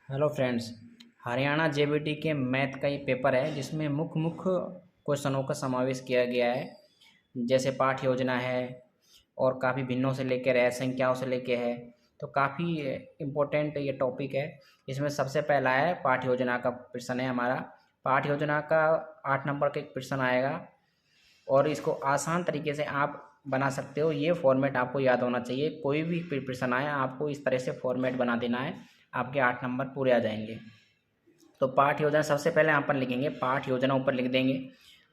Hello friends. Haryana JBT के math का ये पेपर है जिसमें मुख्य मुख्य क्वेश्चनों का समावेश किया गया है। जैसे पाठ योजना है और काफ़ी भिन्नों से लेकर है, संख्याओं से लेकर है। तो काफ़ी इम्पोर्टेंट ये टॉपिक है। इसमें सबसे पहला है पाठ योजना का प्रश्न है हमारा। पाठ योजना का 8 नंबर का एक प्रश्न आएगा और इसको आसान तरीके से आप बना सकते हो। ये फॉर्मेट आपको याद होना चाहिए। कोई भी प्रश्न आए आपको इस तरह से फॉर्मेट बना देना है, आपके 8 नंबर पूरे आ जाएंगे। तो पाठ योजना सबसे पहले यहाँ पर लिखेंगे, पाठ योजना ऊपर लिख देंगे।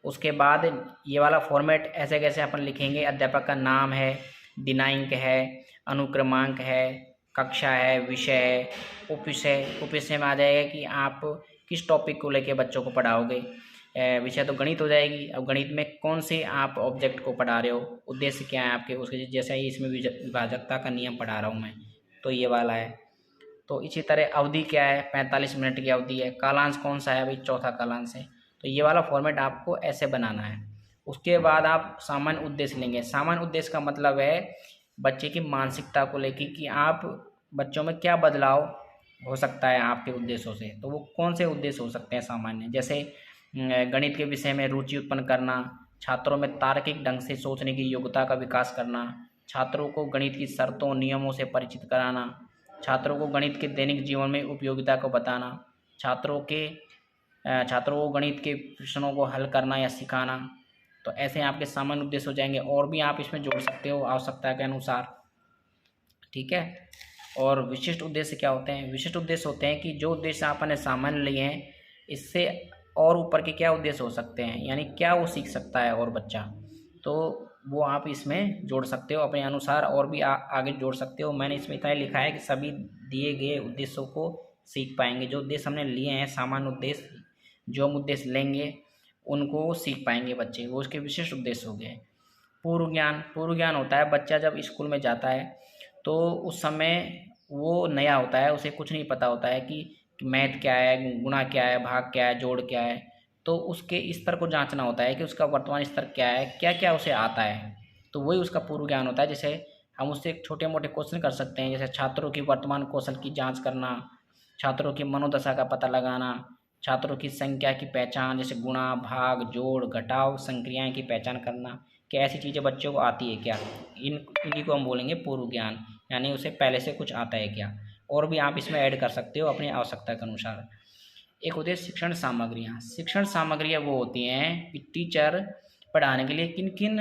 उसके बाद ये वाला फॉर्मेट ऐसे कैसे अपन लिखेंगे, अध्यापक का नाम है, दिनांक है, अनुक्रमांक है, कक्षा है, विषय है, उपविषय। उपविषय में आ जाएगा कि आप किस टॉपिक को लेके बच्चों को पढ़ाओगे। विषय तो गणित हो जाएगी। अब गणित में कौन से आप ऑब्जेक्ट को पढ़ा रहे हो, उद्देश्य क्या है आपके, उसके जैसा ही इसमें विभाजकता का नियम पढ़ा रहा हूँ मैं, तो ये वाला है। तो इसी तरह अवधि क्या है, 45 मिनट की अवधि है। कालांश कौन सा है भाई, चौथा कालांश है। तो ये वाला फॉर्मेट आपको ऐसे बनाना है। उसके बाद आप सामान्य उद्देश्य लेंगे। सामान्य उद्देश्य का मतलब है बच्चे की मानसिकता को लेकर कि आप बच्चों में क्या बदलाव हो सकता है आपके उद्देश्यों से। तो वो कौन से उद्देश्य हो सकते हैं सामान्य, जैसे गणित के विषय में रुचि उत्पन्न करना, छात्रों में तार्किक ढंग से सोचने की योग्यता का विकास करना, छात्रों को गणित की शर्तों नियमों से परिचित कराना, छात्रों को गणित के दैनिक जीवन में उपयोगिता को बताना, छात्रों को गणित के प्रश्नों को हल करना या सिखाना। तो ऐसे आपके सामान्य उद्देश्य हो जाएंगे। और भी आप इसमें जोड़ सकते हो आवश्यकता के अनुसार, ठीक है। और विशिष्ट उद्देश्य क्या होते हैं, विशिष्ट उद्देश्य होते हैं कि जो उद्देश्य आपने सामान्य लिए हैं इससे और ऊपर के क्या उद्देश्य हो सकते हैं, यानी क्या वो सीख सकता है और बच्चा, तो वो आप इसमें जोड़ सकते हो अपने अनुसार। और भी आगे जोड़ सकते हो। मैंने इसमें इतना ही लिखा है कि सभी दिए गए उद्देश्यों को सीख पाएंगे। जो उद्देश्य हमने लिए हैं सामान्य उद्देश्य, जो हम उद्देश्य लेंगे उनको सीख पाएंगे बच्चे, वो उसके विशिष्ट उद्देश्य हो गए। पूर्व ज्ञान, पूर्व ज्ञान होता है बच्चा जब स्कूल में जाता है तो उस समय वो नया होता है, उसे कुछ नहीं पता होता है कि मैथ क्या है, गुणा क्या है, भाग क्या है, जोड़ क्या है। तो उसके स्तर को जांचना होता है कि उसका वर्तमान स्तर क्या है, क्या क्या उसे आता है। तो वही उसका पूर्व ज्ञान होता है। जैसे हम उससे छोटे मोटे क्वेश्चन कर सकते हैं, जैसे छात्रों की वर्तमान कौशल की जांच करना, छात्रों की मनोदशा का पता लगाना, छात्रों की संख्या की पहचान, जैसे गुणा, भाग, जोड़, घटाव, संक्रियाएं की पहचान करना, कि ऐसी चीज़ें बच्चों को आती है क्या। इन्हीं को हम बोलेंगे पूर्व ज्ञान, यानी उसे पहले से कुछ आता है क्या। और भी आप इसमें ऐड कर सकते हो अपनी आवश्यकता के अनुसार। एक होती है शिक्षण सामग्रियाँ। शिक्षण सामग्रियाँ वो होती हैं कि टीचर पढ़ाने के लिए किन किन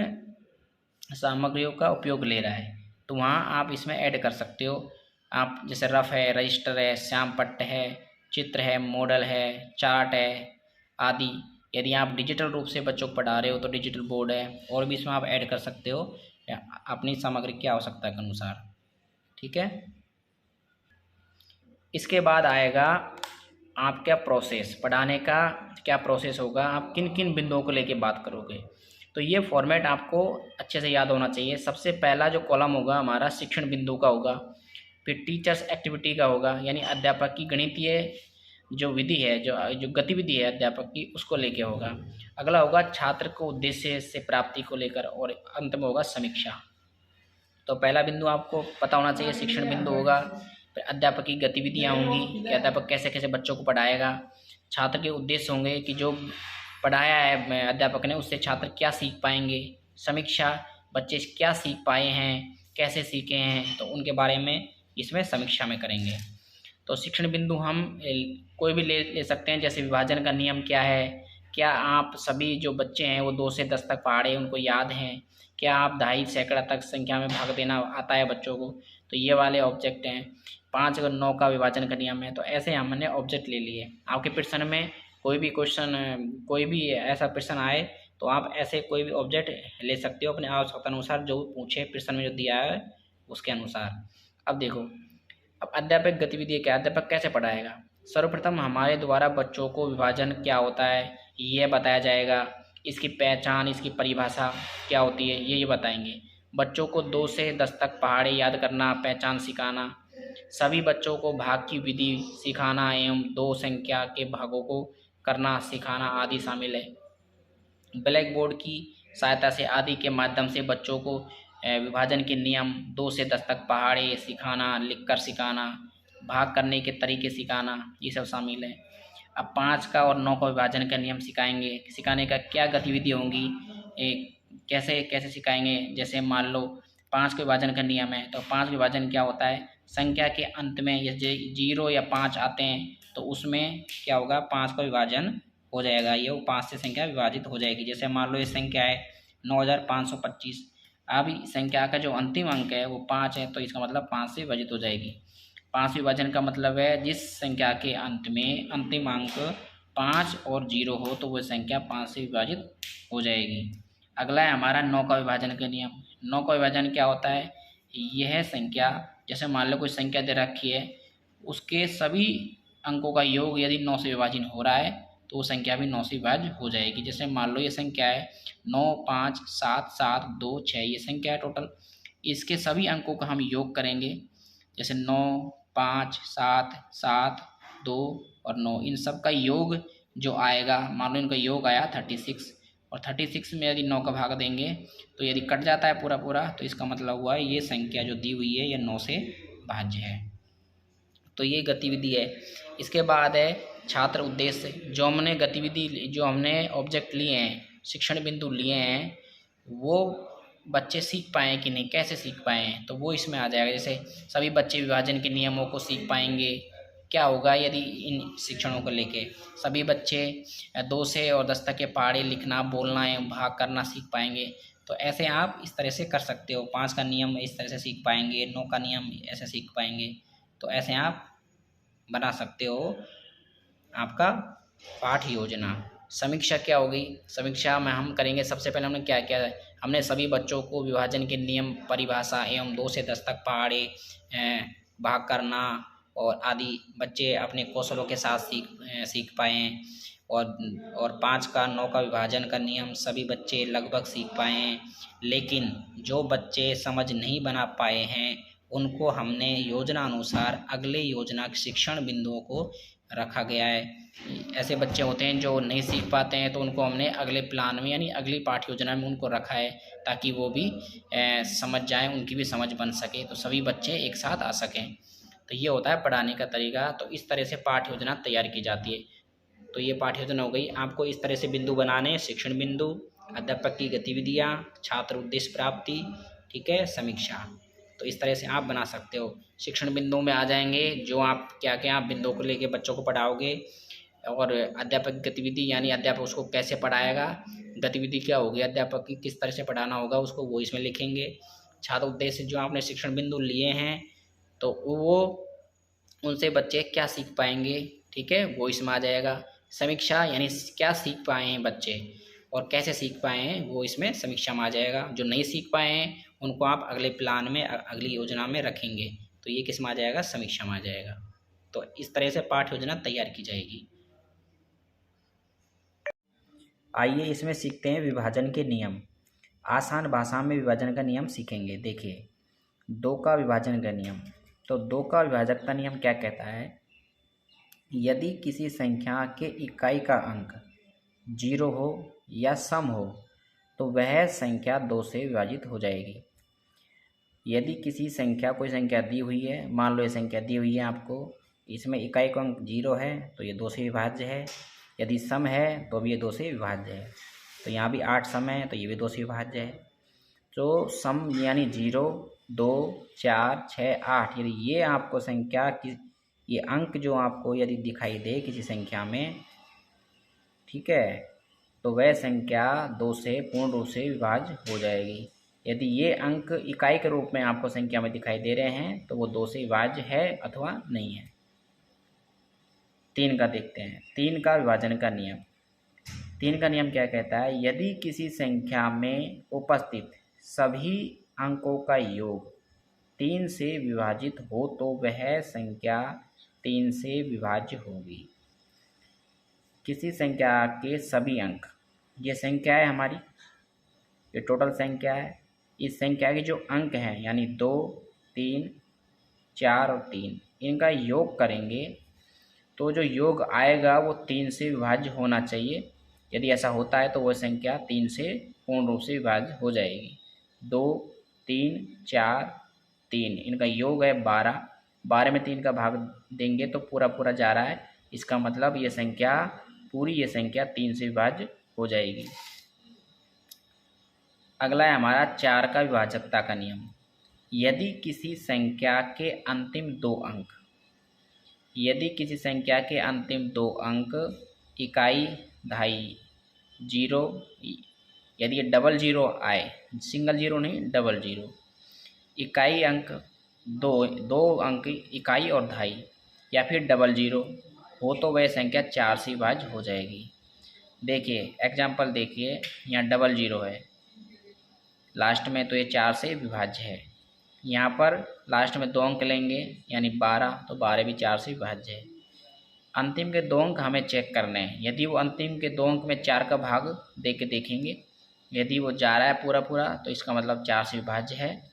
सामग्रियों का उपयोग ले रहा है, तो वहाँ आप इसमें ऐड कर सकते हो। आप जैसे रफ है, रजिस्टर है, श्यामपट्ट है, चित्र है, मॉडल है, चार्ट है आदि। यदि आप डिजिटल रूप से बच्चों को पढ़ा रहे हो तो डिजिटल बोर्ड है। और भी इसमें आप ऐड कर सकते हो अपनी सामग्री की आवश्यकता के अनुसार, ठीक है। इसके बाद आएगा आपका प्रोसेस, पढ़ाने का क्या प्रोसेस होगा, आप किन किन बिंदुओं को लेके बात करोगे। तो ये फॉर्मेट आपको अच्छे से याद होना चाहिए। सबसे पहला जो कॉलम होगा हमारा शिक्षण बिंदु का होगा, फिर टीचर्स एक्टिविटी का होगा, यानी अध्यापक की गणितीय जो विधि है, जो जो गतिविधि है अध्यापक की, उसको लेके होगा। अगला होगा छात्र को उद्देश्य से प्राप्ति को लेकर, और अंत में होगा समीक्षा। तो पहला बिंदु आपको पता होना चाहिए, शिक्षण बिंदु होगा। फिर अध्यापक की गतिविधियाँ होंगी कि अध्यापक कैसे कैसे बच्चों को पढ़ाएगा। छात्र के उद्देश्य होंगे कि जो पढ़ाया है अध्यापक ने उससे छात्र क्या सीख पाएंगे। समीक्षा, बच्चे क्या सीख पाए हैं, कैसे सीखे हैं, तो उनके बारे में इसमें समीक्षा में करेंगे। तो शिक्षण बिंदु हम कोई भी ले सकते हैं, जैसे विभाजन का नियम क्या है, क्या आप सभी जो बच्चे हैं वो 2 से 10 तक पढ़े उनको याद हैं, क्या आप 2.5 सैकड़ा तक संख्या में भाग देना आता है बच्चों को, तो ये वाले ऑब्जेक्ट हैं। 5 और 9 का विभाजन का नियम है। तो ऐसे हमने ऑब्जेक्ट ले लिए। आपके प्रश्न में कोई भी क्वेश्चन, कोई भी ऐसा प्रश्न आए तो आप ऐसे कोई भी ऑब्जेक्ट ले सकते हो अपने आवश्यकता अनुसार, जो पूछे प्रश्न में जो दिया है उसके अनुसार। अब देखो, अब अध्यापक गतिविधि क्या, अध्यापक कैसे पढ़ाएगा। सर्वप्रथम हमारे द्वारा बच्चों को विभाजन क्या होता है ये बताया जाएगा। इसकी पहचान, इसकी परिभाषा क्या होती है ये बताएंगे। बच्चों को 2 से 10 तक पहाड़े याद करना, पहचान सिखाना, सभी बच्चों को भाग की विधि सिखाना एवं 2 संख्या के भागों को करना सिखाना आदि शामिल है। ब्लैक बोर्ड की सहायता से आदि के माध्यम से बच्चों को विभाजन के नियम 2 से 10 तक पहाड़े सिखाना, लिखकर सिखाना, भाग करने के तरीके सिखाना, ये सब शामिल है। अब 5 का और 9 का विभाजन का नियम सिखाएंगे। सिखाने का क्या गतिविधि होंगी, कैसे कैसे सिखाएंगे। जैसे मान लो 5 के विभाजन का नियम है, तो 5 विभाजन क्या होता है, संख्या के अंत में ये 0 या 5 आते हैं तो उसमें क्या होगा, 5 का विभाजन हो जाएगा, ये 5 से संख्या विभाजित हो जाएगी। जैसे मान लो ये संख्या है 9525, अब संख्या का जो अंतिम अंक है वो 5 है, तो इसका मतलब 5 से विभाजित हो जाएगी। 5 विभाजन का मतलब है जिस संख्या के अंत में अंतिम अंक 5 और 0 हो तो वह संख्या 5 से विभाजित हो जाएगी। अगला है हमारा 9 का विभाजन का नियम। 9 का विभाजन क्या होता है, यह संख्या, जैसे मान लो कोई संख्या दे रखी है, उसके सभी अंकों का योग यदि 9 से विभाजन हो रहा है तो वो संख्या भी 9 से विभाज्य हो जाएगी। जैसे मान लो ये संख्या है 9 5 7 7 2 6, ये संख्या है टोटल। इसके सभी अंकों का हम योग करेंगे, जैसे 9 5 7 7 2 और 9, इन सब का योग जो आएगा, मान लो इनका योग आया 36, और 36 में यदि 9 का भाग देंगे तो यदि कट जाता है पूरा पूरा तो इसका मतलब हुआ ये संख्या जो दी हुई है ये 9 से भाज्य है। तो ये गतिविधि है। इसके बाद है छात्र उद्देश्य। जो हमने गतिविधि, जो हमने ऑब्जेक्ट लिए हैं, शिक्षण बिंदु लिए हैं, वो बच्चे सीख पाएँ कि नहीं, कैसे सीख पाएँ, तो वो इसमें आ जाएगा। जैसे सभी बच्चे विभाजन के नियमों को सीख पाएंगे। क्या होगा यदि इन शिक्षणों को लेके सभी बच्चे 2 से और 10 तक के पहाड़े लिखना, बोलना एवं भाग करना सीख पाएंगे। तो ऐसे आप इस तरह से कर सकते हो। 5 का नियम इस तरह से सीख पाएंगे, 9 का नियम ऐसे सीख पाएंगे। तो ऐसे आप बना सकते हो आपका पाठ योजना। समीक्षा क्या होगी, समीक्षा में हम करेंगे, सबसे पहले हमने क्या किया, हमने सभी बच्चों को विभाजन के नियम, परिभाषा एवं 2 से 10 तक पहाड़े, भाग करना और आदि बच्चे अपने कौशलों के साथ सीख पाएँ। और 5 का 9 का विभाजन का नियम सभी बच्चे लगभग सीख पाए हैं। लेकिन जो बच्चे समझ नहीं बना पाए हैं उनको हमने योजना अनुसार अगले योजना के शिक्षण बिंदुओं को रखा गया है। ऐसे बच्चे होते हैं जो नहीं सीख पाते हैं तो उनको हमने अगले प्लान में यानी अगली पाठ्य योजना में उनको रखा है ताकि वो भी समझ जाएं, उनकी भी समझ बन सके, तो सभी बच्चे एक साथ आ सकें। तो ये होता है पढ़ाने का तरीका। तो इस तरह से पाठ्य योजना तैयार की जाती है। तो ये पाठ्य योजना हो गई। आपको इस तरह से बिंदु बनाने, शिक्षण बिंदु, अध्यापक की गतिविधियाँ, छात्र उद्देश्य प्राप्ति, ठीक है, समीक्षा। तो इस तरह से आप बना सकते हो। शिक्षण बिंदुओं में आ जाएंगे जो आप क्या क्या आप बिंदुओं को लेके बच्चों को पढ़ाओगे, और अध्यापक गतिविधि यानी अध्यापक उसको कैसे पढ़ाएगा, गतिविधि क्या होगी अध्यापक की, किस तरह से पढ़ाना होगा उसको, वो इसमें लिखेंगे। छात्र उद्देश्य, जो आपने शिक्षण बिंदु लिए हैं तो वो उनसे बच्चे क्या सीख पाएंगे, ठीक है, वो इसमें आ जाएगा। समीक्षा यानी क्या सीख पाए हैं बच्चे और कैसे सीख पाए हैं, वो इसमें समीक्षा में आ जाएगा। जो नहीं सीख पाए हैं उनको आप अगले प्लान में, अगली योजना में रखेंगे, तो ये किस में आ जाएगा, समीक्षा में आ जाएगा। तो इस तरह से पाठ्य योजना तैयार की जाएगी। आइए इसमें सीखते हैं विभाजन के नियम। आसान भाषा में विभाजन का नियम सीखेंगे। देखिए 2 का विभाजन का नियम। तो 2 का विभाजक का नियम क्या कहता है, यदि किसी संख्या के इकाई का अंक 0 हो या सम हो तो वह संख्या 2 से विभाजित हो जाएगी। यदि किसी संख्या, कोई संख्या दी हुई है, मान लो ये संख्या दी हुई है आपको, इसमें इकाई का अंक 0 है तो ये 2 से विभाज्य है। यदि सम है तो भी ये 2 से विभाज्य है। तो यहाँ भी 8 सम है तो ये भी 2 से विभाज्य है। तो सम यानी 0 2 4 6 8, यदि ये आपको संख्या की, ये अंक जो आपको यदि दिखाई दे किसी संख्या में, ठीक है, तो वह संख्या 2 से पूर्ण रूप से विभाज्य हो जाएगी। यदि ये अंक इकाई के रूप में आपको संख्या में दिखाई दे रहे हैं तो वो 2 से विभाज्य है अथवा नहीं है। 3 का देखते हैं, 3 का विभाजन का नियम। 3 का नियम क्या कहता है, यदि किसी संख्या में उपस्थित सभी अंकों का योग 3 से विभाजित हो तो वह संख्या 3 से विभाज्य होगी। किसी संख्या के सभी अंक, ये संख्या है हमारी, ये टोटल संख्या है, इस संख्या के जो अंक हैं यानी 2 3 4 और 3, इनका योग करेंगे तो जो योग आएगा वो 3 से विभाज्य होना चाहिए। यदि ऐसा होता है तो वह संख्या 3 से पूर्ण रूप से विभाज्य हो जाएगी। 2 3 4 3, इनका योग है 12, 12 में 3 का भाग देंगे तो पूरा पूरा जा रहा है, इसका मतलब ये संख्या पूरी ये संख्या 3 से विभाज्य हो जाएगी। अगला है हमारा 4 का विभाजकता का नियम। यदि किसी संख्या के अंतिम 2 अंक, यदि किसी संख्या के अंतिम 2 अंक इकाई, दहाई, जीरो, यदि ये डबल जीरो आए, सिंगल जीरो नहीं डबल जीरो, इकाई अंक दो अंक इकाई और दहाई, या फिर डबल जीरो हो तो वह संख्या 4 से विभाज्य हो जाएगी। देखिए एग्जाम्पल देखिए, यहाँ डबल जीरो है लास्ट में तो ये 4 से विभाज्य है। यहाँ पर लास्ट में 2 अंक लेंगे यानी 12, तो 12 भी 4 से विभाज्य है। अंतिम के 2 अंक हमें चेक करने हैं, यदि वो अंतिम के 2 अंक में 4 का भाग दे के देखेंगे, यदि वो जा रहा है पूरा पूरा तो इसका मतलब 4 से विभाज्य है,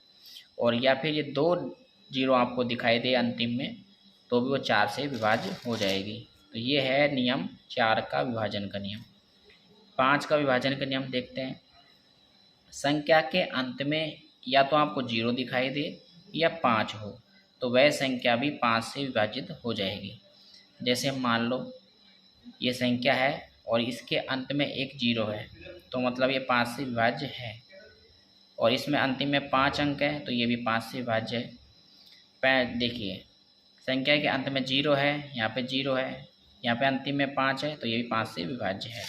और या फिर ये 2 जीरो आपको दिखाई दे अंतिम में तो भी वो 4 से विभाज्य हो जाएगी। तो ये है नियम 4 का विभाजन का नियम। 5 का विभाजन का नियम देखते हैं। संख्या के अंत में या तो आपको 0 दिखाई दे या 5 हो तो वह संख्या भी 5 से विभाजित हो जाएगी। जैसे मान लो ये संख्या है और इसके अंत में एक 0 है तो मतलब ये 5 से विभाज्य है, और इसमें अंतिम में 5 अंक है तो ये भी 5 से विभाज्य है। देखिए संख्या के अंत में 0 है, यहाँ पे 0 है, यहाँ पे अंतिम में 5 है तो ये भी 5 से विभाज्य है।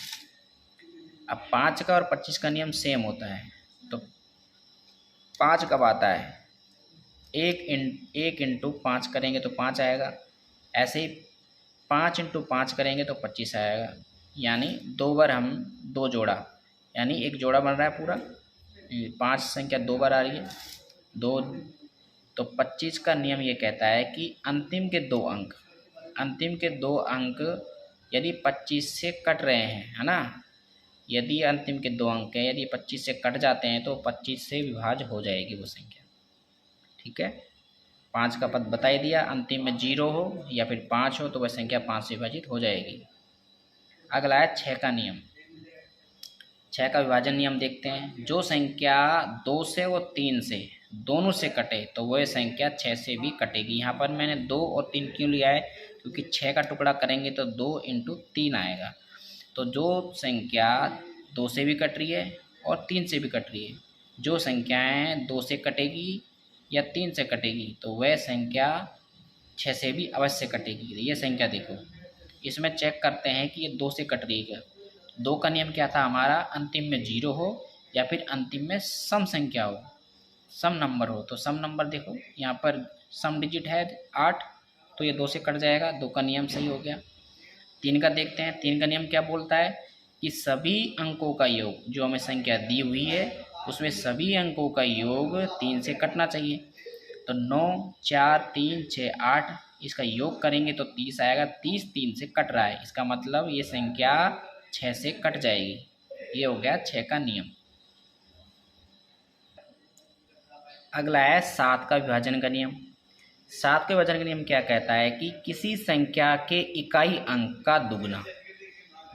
अब 5 का और 25 का नियम सेम होता है, तो 5 कब आता है, 1 इंटू 5 करेंगे तो 5 आएगा, ऐसे ही 5 इंटू 5 करेंगे तो 25 आएगा, यानी 2 बार हम 2 जोड़ा, यानी एक जोड़ा बन रहा है पूरा, 5 संख्या 2 बार आ रही है 2, तो 25 का नियम ये कहता है कि अंतिम के 2 अंक, अंतिम के 2 अंक यदि 25 से कट रहे हैं, है ना, यदि अंतिम के 2 अंक हैं यदि 25 से कट जाते हैं तो 25 से विभाज्य हो जाएगी वो संख्या। ठीक है, 5 का पद बता ही दिया, अंतिम में 0 हो या फिर 5 हो तो वह संख्या 5 से विभाजित हो जाएगी। अगला है 6 का नियम। 6 का विभाजन नियम देखते हैं। जो संख्या 2 से और 3 से दोनों से कटे तो वह संख्या 6 से भी कटेगी। यहाँ पर मैंने 2 और 3 क्यों लिया है, क्योंकि 6 का टुकड़ा करेंगे तो 2 इंटू 3 आएगा। तो जो संख्या 2 से भी कट रही है और 3 से भी कट रही है, जो संख्याएँ 2 से कटेगी या 3 से कटेगी तो वह संख्या 6 से भी अवश्य कटेगी। ये संख्या देखो, इसमें चेक करते हैं कि ये 2 से कट रही है। 2 का नियम क्या था हमारा, अंतिम में 0 हो या फिर अंतिम में सम संख्या हो, सम नंबर हो। तो सम नंबर देखो यहाँ पर सम डिजिट है 8, तो ये 2 से कट जाएगा, 2 का नियम सही हो गया। 3 का देखते हैं। 3 का नियम क्या बोलता है कि सभी अंकों का योग, जो हमें संख्या दी हुई है उसमें सभी अंकों का योग 3 से कटना चाहिए। तो 9, 4, 3, 6, 8 इसका योग करेंगे तो 30 आएगा। 30 3 से कट रहा है, इसका मतलब ये संख्या 6 से कट जाएगी। ये हो गया 6 का नियम। अगला है 7 का विभाजन का नियम। 7 के विभाजन का नियम क्या कहता है कि किसी संख्या के इकाई अंक का दुगना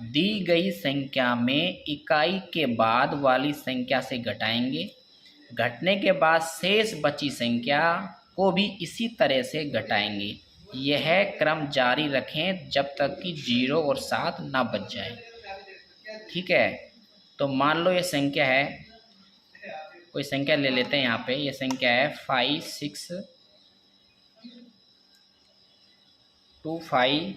दी गई संख्या में इकाई के बाद वाली संख्या से घटाएंगे, घटने के बाद शेष बची संख्या को भी इसी तरह से घटाएंगे। यह क्रम जारी रखें जब तक कि 0 और 7 ना बच जाए। ठीक है, तो मान लो ये संख्या है, कोई संख्या ले लेते हैं, यहाँ पे ये संख्या है 5 6 2 5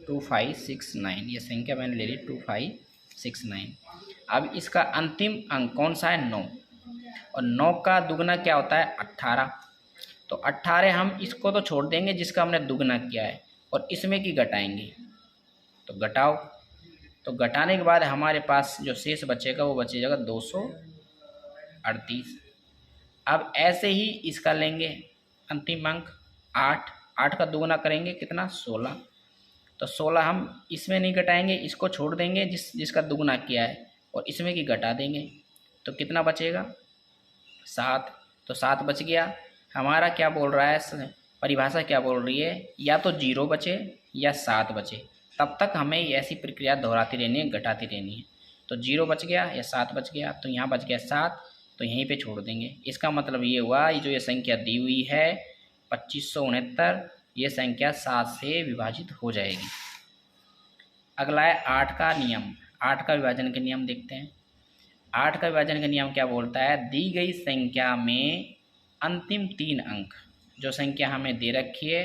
2 5 6 9, ये संख्या मैंने ले ली 2 5 6 9। अब इसका अंतिम अंक कौन सा है, 9, और 9 का दुगना क्या होता है 18। तो 18 हम इसको तो छोड़ देंगे जिसका हमने दुगना किया है और इसमें की घटाएंगे, तो घटाओ, तो घटाने के बाद हमारे पास जो शेष बचेगा वो बचेगा 238। अब ऐसे ही इसका लेंगे अंतिम अंक 8, 8 का दुगना करेंगे कितना 16, तो 16 हम इसमें नहीं घटाएंगे, इसको छोड़ देंगे जिसका दुगना किया है और इसमें की घटा देंगे, तो कितना बचेगा 7। तो 7 बच गया। हमारा क्या बोल रहा है, परिभाषा क्या बोल रही है, या तो 0 बचे या 7 बचे, तब तक हमें ऐसी प्रक्रिया दोहराती रहनी है, घटाती रहनी है। तो 0 बच गया या 7 बच गया, तो यहाँ बच गया 7, तो यहीं पे छोड़ देंगे। इसका मतलब ये हुआ, ये जो ये संख्या दी हुई है 2569, ये संख्या 7 से विभाजित हो जाएगी। अगला है 8 का नियम। 8 का विभाजन के नियम देखते हैं। 8 का विभाजन का नियम क्या बोलता है? दी गई संख्या में अंतिम 3 अंक, जो संख्या हमें दे रखी है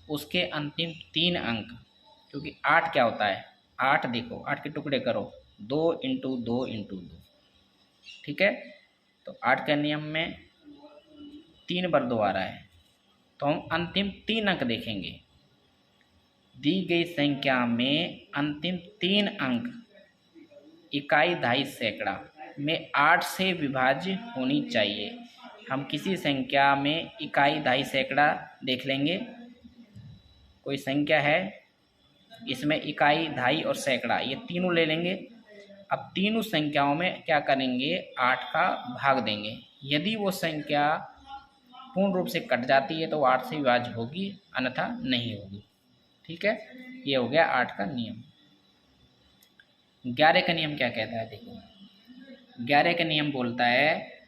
उसके अंतिम 3 अंक, क्योंकि 8 क्या होता है? 8 देखो, 8 के टुकड़े करो, 2 इंटू 2 इंटू 2, ठीक है। तो 8 के नियम में 3 बार 2 आ रहा है, तो हम अंतिम 3 अंक देखेंगे। दी गई संख्या में अंतिम 3 अंक इकाई दहाई सैकड़ा में 8 से विभाज्य होनी चाहिए। हम किसी संख्या में इकाई दहाई सैकड़ा देख लेंगे। कोई संख्या है, इसमें इकाई, दहाई और सैकड़ा ये तीनों ले लेंगे। अब तीनों संख्याओं में क्या करेंगे? 8 का भाग देंगे। यदि वो संख्या पूर्ण रूप से कट जाती है तो 8 से विभाज्य होगी, अन्यथा नहीं होगी, ठीक है। ये हो गया 8 का नियम। 11 का नियम क्या कहता है? देखो, 11 का नियम बोलता है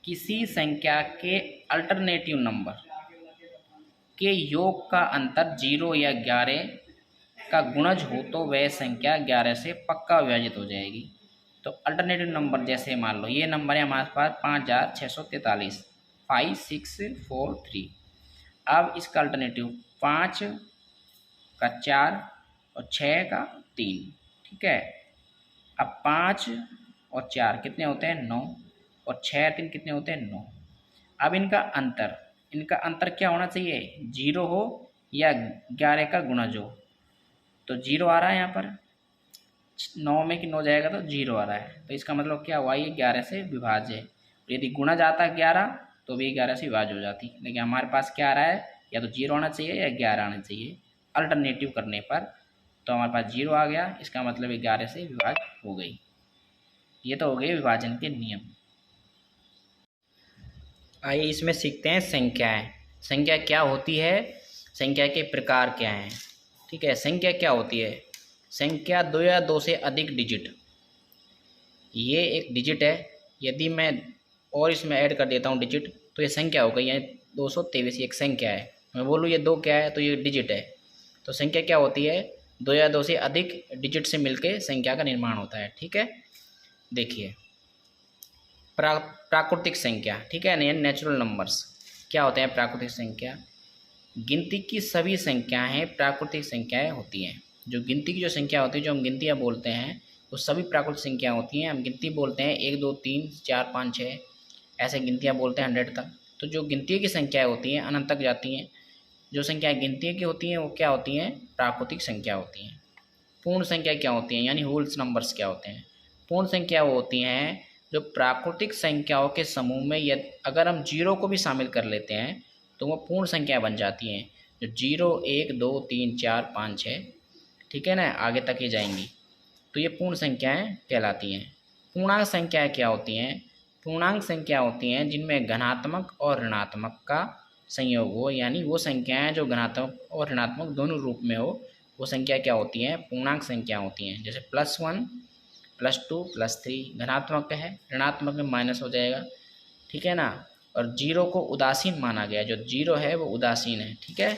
किसी संख्या के अल्टरनेटिव नंबर के योग का अंतर 0 या 11 का गुणज हो तो वह संख्या 11 से पक्का विभाजित हो जाएगी। तो अल्टरनेटिव नंबर जैसे मान लो ये नंबर है हमारे पास 5643, 5643। अब इसका अल्टरनेटिव 5 का 4 और 6 का 3, ठीक है। अब 5 और 4 कितने होते हैं? 9, और 6 3 कितने होते हैं? 9। अब इनका अंतर क्या होना चाहिए? 0 हो या 11 का गुणज हो। तो 0 आ रहा है यहाँ पर, 9 में कि 9 जाएगा तो 0 आ रहा है, तो इसका मतलब क्या हुआ? ये 11 से विभाज्य है। यदि गुणा जाता 11 तो भी 11 से विभाज्य हो जाती, लेकिन हमारे पास क्या आ रहा है? या तो 0 आना चाहिए या 11 आना चाहिए अल्टरनेटिव करने पर। तो हमारे पास 0 आ गया, इसका मतलब 11 से विभाज्य हो गई। ये तो हो गए विभाजन के नियम। आइए इसमें सीखते हैं संख्याएं। संख्या क्या होती है, संख्या के प्रकार क्या हैं, ठीक है। संख्या क्या होती है? संख्या 2 या 2 से अधिक डिजिट, ये एक डिजिट है। यदि मैं और इसमें ऐड कर देता हूँ डिजिट तो ये संख्या हो गई, यानी 223 एक संख्या है। मैं बोलूँ ये 2 क्या है तो ये डिजिट है। तो संख्या क्या होती है? 2 या 2 से अधिक डिजिट से मिलकर संख्या का निर्माण होता है, ठीक है। देखिए, प्राकृतिक संख्या, ठीक है, नेचुरल नंबर्स क्या होते हैं? प्राकृतिक संख्या गिनती की सभी संख्याएं प्राकृतिक संख्याएं होती हैं। जो गिनती की जो संख्या होती है, जो हम गिनतियाँ बोलते हैं, वो सभी प्राकृतिक संख्या होती हैं। हम गिनती बोलते हैं 1 2 3 4 5 6, ऐसे गिनतियाँ बोलते हैं 100 तक। तो जो गिनती की संख्याएं होती हैं अनंत तक जाती हैं। जो संख्याएं गिनती की होती हैं वो क्या होती हैं? प्राकृतिक संख्या होती हैं। पूर्ण संख्या क्या होती हैं, यानी होल्स नंबर्स क्या होते हैं? पूर्ण संख्या वो होती हैं जो प्राकृतिक संख्याओं के समूह में अगर हम 0 को भी शामिल कर लेते हैं तो वो पूर्ण संख्या बन जाती हैं। जो 0 1 2 3 4 5 6, ठीक है ना, आगे तक ही जाएंगी, तो ये पूर्ण संख्याएं कहलाती हैं। पूर्णांक संख्याएं क्या होती हैं? पूर्णांक संख्या होती हैं जिनमें धनात्मक और ऋणात्मक का संयोग हो, यानी वो संख्याएं जो धनात्मक और ऋणात्मक दोनों रूप में हो, वो संख्या क्या होती हैं? पूर्णांक संख्या होती हैं। जैसे +1 +2 +3 धनात्मक है, ऋणात्मक में माइनस हो जाएगा, ठीक है ना। और 0 को उदासीन माना गया, जो 0 है वो उदासीन है, ठीक है।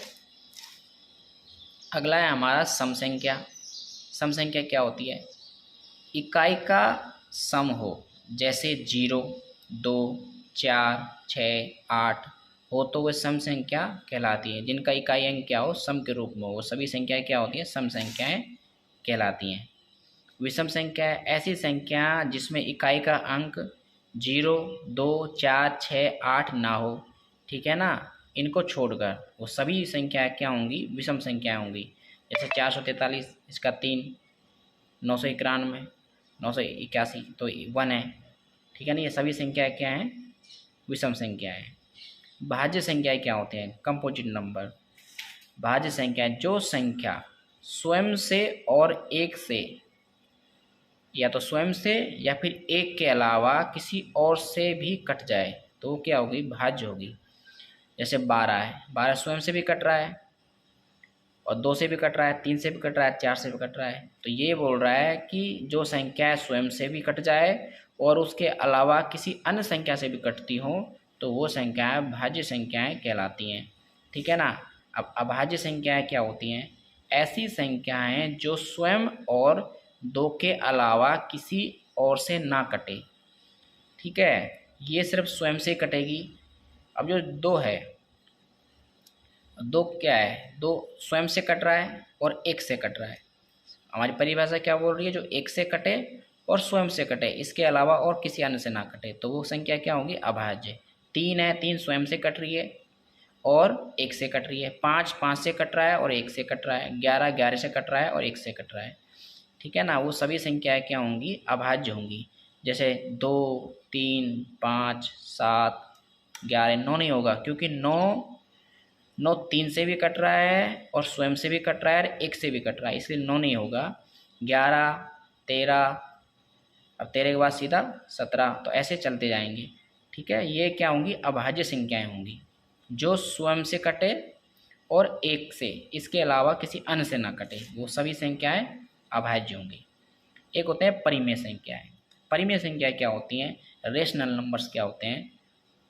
अगला है हमारा सम संख्या। सम संख्या क्या होती है? इकाई का सम हो, जैसे 0 2 4 6 8 हो तो वह सम संख्या कहलाती है। जिनका इकाई अंक क्या हो? सम के रूप में हो, वो सभी संख्याएं क्या होती हैं? सम संख्याएं कहलाती हैं। विषम संख्या ऐसी संख्या जिसमें इकाई का अंक 0 2 4 6 8 ना हो, ठीक है ना। इनको छोड़कर वो सभी संख्याएं क्या होंगी? विषम संख्याएं होंगी। जैसे 443, इसका 3, 991, 981 तो 1 है, ठीक है ना। ये सभी संख्याएं क्या हैं? विषम संख्या है। भाज्य संख्याएं क्या होते हैं? Composite number. भाज्य संख्या जो संख्या स्वयं से और एक से, या तो स्वयं से या फिर एक के अलावा किसी और से भी कट जाए तो वो क्या होगी? भाज्य होगी। जैसे 12 है, 12 स्वयं से भी कट रहा है और 2 से भी कट रहा है, 3 से भी कट रहा है, 4 से भी कट रहा है। तो ये बोल रहा है कि जो संख्या स्वयं से भी कट जाए और उसके अलावा किसी अन्य संख्या से भी कटती हो तो वो संख्याएं भाज्य संख्याएं कहलाती हैं। ठीक है ना। अब अभाज्य संख्याएं क्या होती हैं? ऐसी संख्याएं जो स्वयं और 2 के अलावा किसी और से ना कटे, ठीक है। ये सिर्फ स्वयं से कटेगी। अब जो 2 है, 2 क्या है? 2 स्वयं से कट रहा है और 1 से कट रहा है। हमारी परिभाषा क्या बोल रही है? जो 1 से कटे और स्वयं से कटे, इसके अलावा और किसी अन्य से ना कटे, तो वो संख्या क्या होगी? अभाज्य। 3 है, 3 स्वयं से कट रही है और 1 से कट रही है। 5 5 से कट रहा है और 1 से कट रहा है। 11 11 से कट रहा है और 1 से कट रहा है, ठीक है ना। वो सभी संख्याएं क्या होंगी? अभाज्य होंगी। जैसे 2 3 5 7 11, 9 नहीं होगा, क्योंकि 9 3 से भी कट रहा है और स्वयं से भी कट रहा है और 1 से भी कट रहा है, इसलिए 9 नहीं होगा। 11 13, अब 13 के बाद सीधा 17, तो ऐसे चलते जाएंगे, ठीक है। ये क्या होंगी? अभाज्य संख्याएं होंगी, जो स्वयं से कटे और 1 से, इसके अलावा किसी अन्य से ना कटे, वो सभी संख्याएं अभाज्य होंगी। एक होते हैं परिमेय संख्याएं। परिमेय संख्याएं क्या होती हैं? रेशनल नंबर्स क्या होते हैं?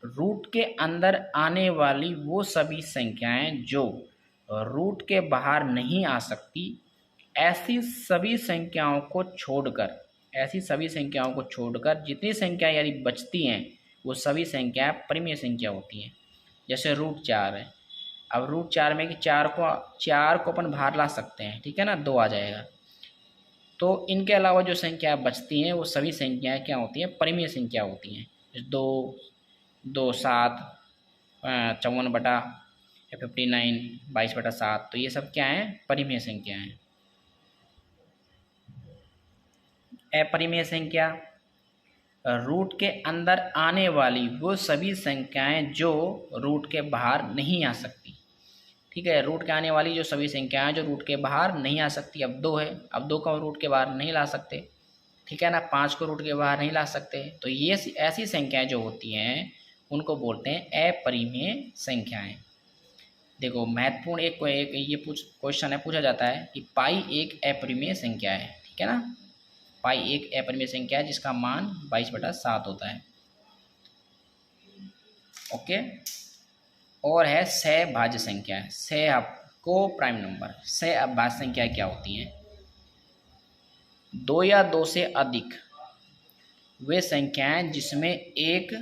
रूट के अंदर आने वाली वो सभी संख्याएं जो रूट के बाहर नहीं आ सकती, ऐसी सभी संख्याओं को छोड़कर, जितनी संख्याएं यदि बचती हैं, वो सभी संख्याएं परिमेय संख्या होती हैं। जैसे √4 है। अब √4 में कि 4 को अपन बाहर ला सकते हैं, ठीक है ना, 2 आ जाएगा। तो इनके अलावा जो संख्याएं बचती हैं, वो सभी संख्याएं क्या होती हैं? परिमेय संख्या होती हैं। 2 2 7 54/59 22/7, तो ये सब क्या है? परिमेय संख्या है। अपरिमेय संख्या, रूट के अंदर आने वाली वो सभी संख्याएं जो रूट के बाहर नहीं आ सकती, ठीक है। रूट के आने वाली जो सभी संख्याएं जो रूट के बाहर नहीं आ सकती। अब 2 है, अब 2 को रूट के बाहर नहीं ला सकते, ठीक है ना। 5 को रूट के बाहर नहीं ला सकते, तो ये ऐसी संख्याएं जो होती हैं, उनको बोलते हैं अपरिमेय संख्याएं। देखो महत्वपूर्ण एक ये क्वेश्चन है, पूछा जाता है कि पाई एक अपरिमेय संख्या है, ठीक है ना। पाई एक अपरिमेय संख्या है जिसका मान 22/7 होता है, ओके। और है सहभाज्य संख्या। को प्राइम नंबर। सहभाज्य संख्या क्या होती है? 2 या 2 से अधिक वे संख्याएं जिसमें एक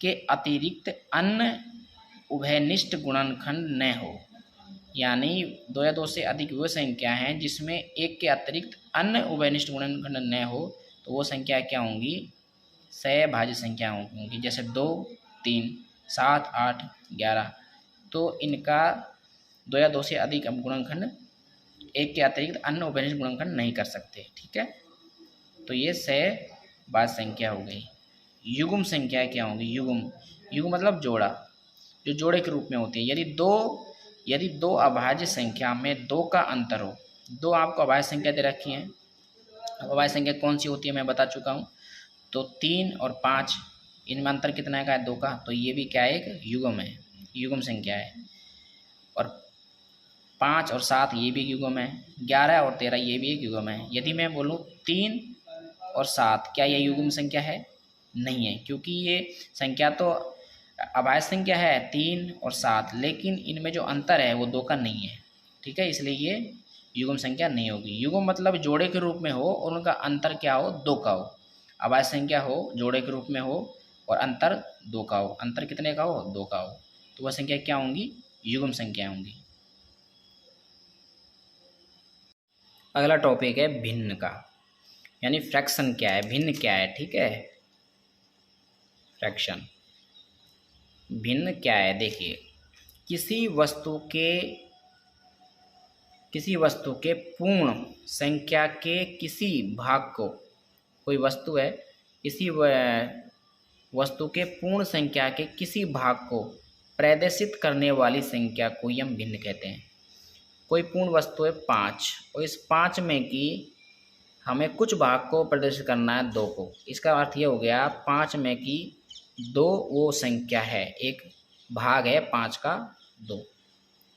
के अतिरिक्त अन्य उभयनिष्ठ गुणनखंड न हो, यानी 2 या 2 से अधिक वो संख्या हैं जिसमें एक के अतिरिक्त अन्य उभयनिष्ठ गुणनखंड न हो, तो वो संख्या क्या होंगी? सहभाज्य संख्या होंगी। जैसे 2 3 7 8 11, तो इनका 2 या 2 से अधिक गुणनखंड एक के अतिरिक्त अन्य उभयनिष्ठ गुणनखंड नहीं कर सकते, ठीक है। तो ये सहभाज्य संख्या हो गई। युग्म संख्या क्या होंगी? युग्म मतलब जोड़ा, जो जोड़े के रूप में होती है। यदि दो अभाज्य संख्या में 2 का अंतर हो, 2 आपको अभाज्य संख्या दे रखी हैं। अब अभाज्य संख्या कौन सी होती है मैं बता चुका हूँ। तो 3 और 5, इनमें अंतर कितना का है? 2 का, तो ये भी क्या है? एक युग्म है, युग्म संख्या है। और 5 और 7 ये भी युग्म है। 11 और 13 ये भी एक युग्म है। यदि मैं बोलूँ 3 और 7, क्या ये युग्म संख्या है? नहीं है, क्योंकि ये संख्या तो अभाज्य संख्या है 3 और 7, लेकिन इनमें जो अंतर है वो 2 का नहीं है, ठीक है, इसलिए ये युग्म संख्या नहीं होगी। युग्म मतलब जोड़े के रूप में हो और उनका अंतर क्या हो? 2 का हो। अभाज्य संख्या हो, जोड़े के रूप में हो और अंतर 2 का हो। अंतर कितने का हो? 2 का हो, तो वह संख्या क्या होंगी? युग्म संख्या होंगी। अगला टॉपिक है भिन्न का, यानी फ्रैक्शन क्या है, भिन्न क्या है, ठीक है। फ्रैक्शन, भिन्न क्या है? देखिए, किसी वस्तु के पूर्ण संख्या के किसी भाग को, कोई वस्तु है, किसी वस्तु के पूर्ण संख्या के किसी भाग को प्रदर्शित करने वाली संख्या को हम भिन्न कहते हैं। कोई पूर्ण वस्तु है 5, और इस 5 में की हमें कुछ भाग को प्रदर्शित करना है 2 को। इसका अर्थ ये हो गया 5 में की 2 वो संख्या है, एक भाग है 5 का 2,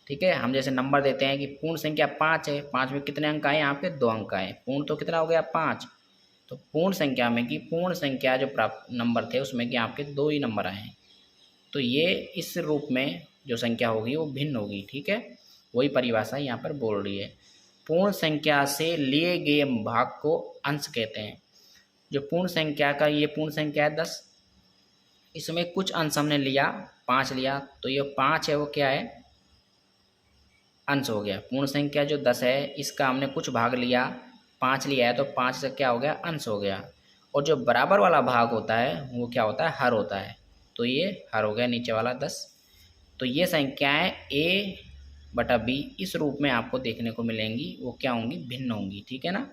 ठीक है। हम जैसे नंबर देते हैं कि पूर्ण संख्या 5 है, 5 में कितने अंक आए? यहाँ पे 2 अंक आए। पूर्ण तो कितना हो गया? 5। तो पूर्ण संख्या में कि पूर्ण संख्या जो प्राप्त नंबर थे उसमें कि आपके 2 ही नंबर आए हैं। तो ये इस रूप में जो संख्या होगी वो भिन्न होगी। ठीक है, वही परिभाषा यहाँ पर बोल रही है। पूर्ण संख्या से लिए गए भाग को अंश कहते हैं। जो पूर्ण संख्या का, ये पूर्ण संख्या है 10, इसमें कुछ अंश हमने लिया, 5 लिया, तो ये 5 है वो क्या है, अंश हो गया। पूर्ण संख्या जो 10 है इसका हमने कुछ भाग लिया, 5 लिया है, तो 5 से क्या हो गया, अंश हो गया। और जो बराबर वाला भाग होता है वो क्या होता है, हर होता है। तो ये हर हो गया नीचे वाला 10। तो ये संख्याएं a/b इस रूप में आपको देखने को मिलेंगी, वो क्या होंगी, भिन्न होंगी। ठीक है ना।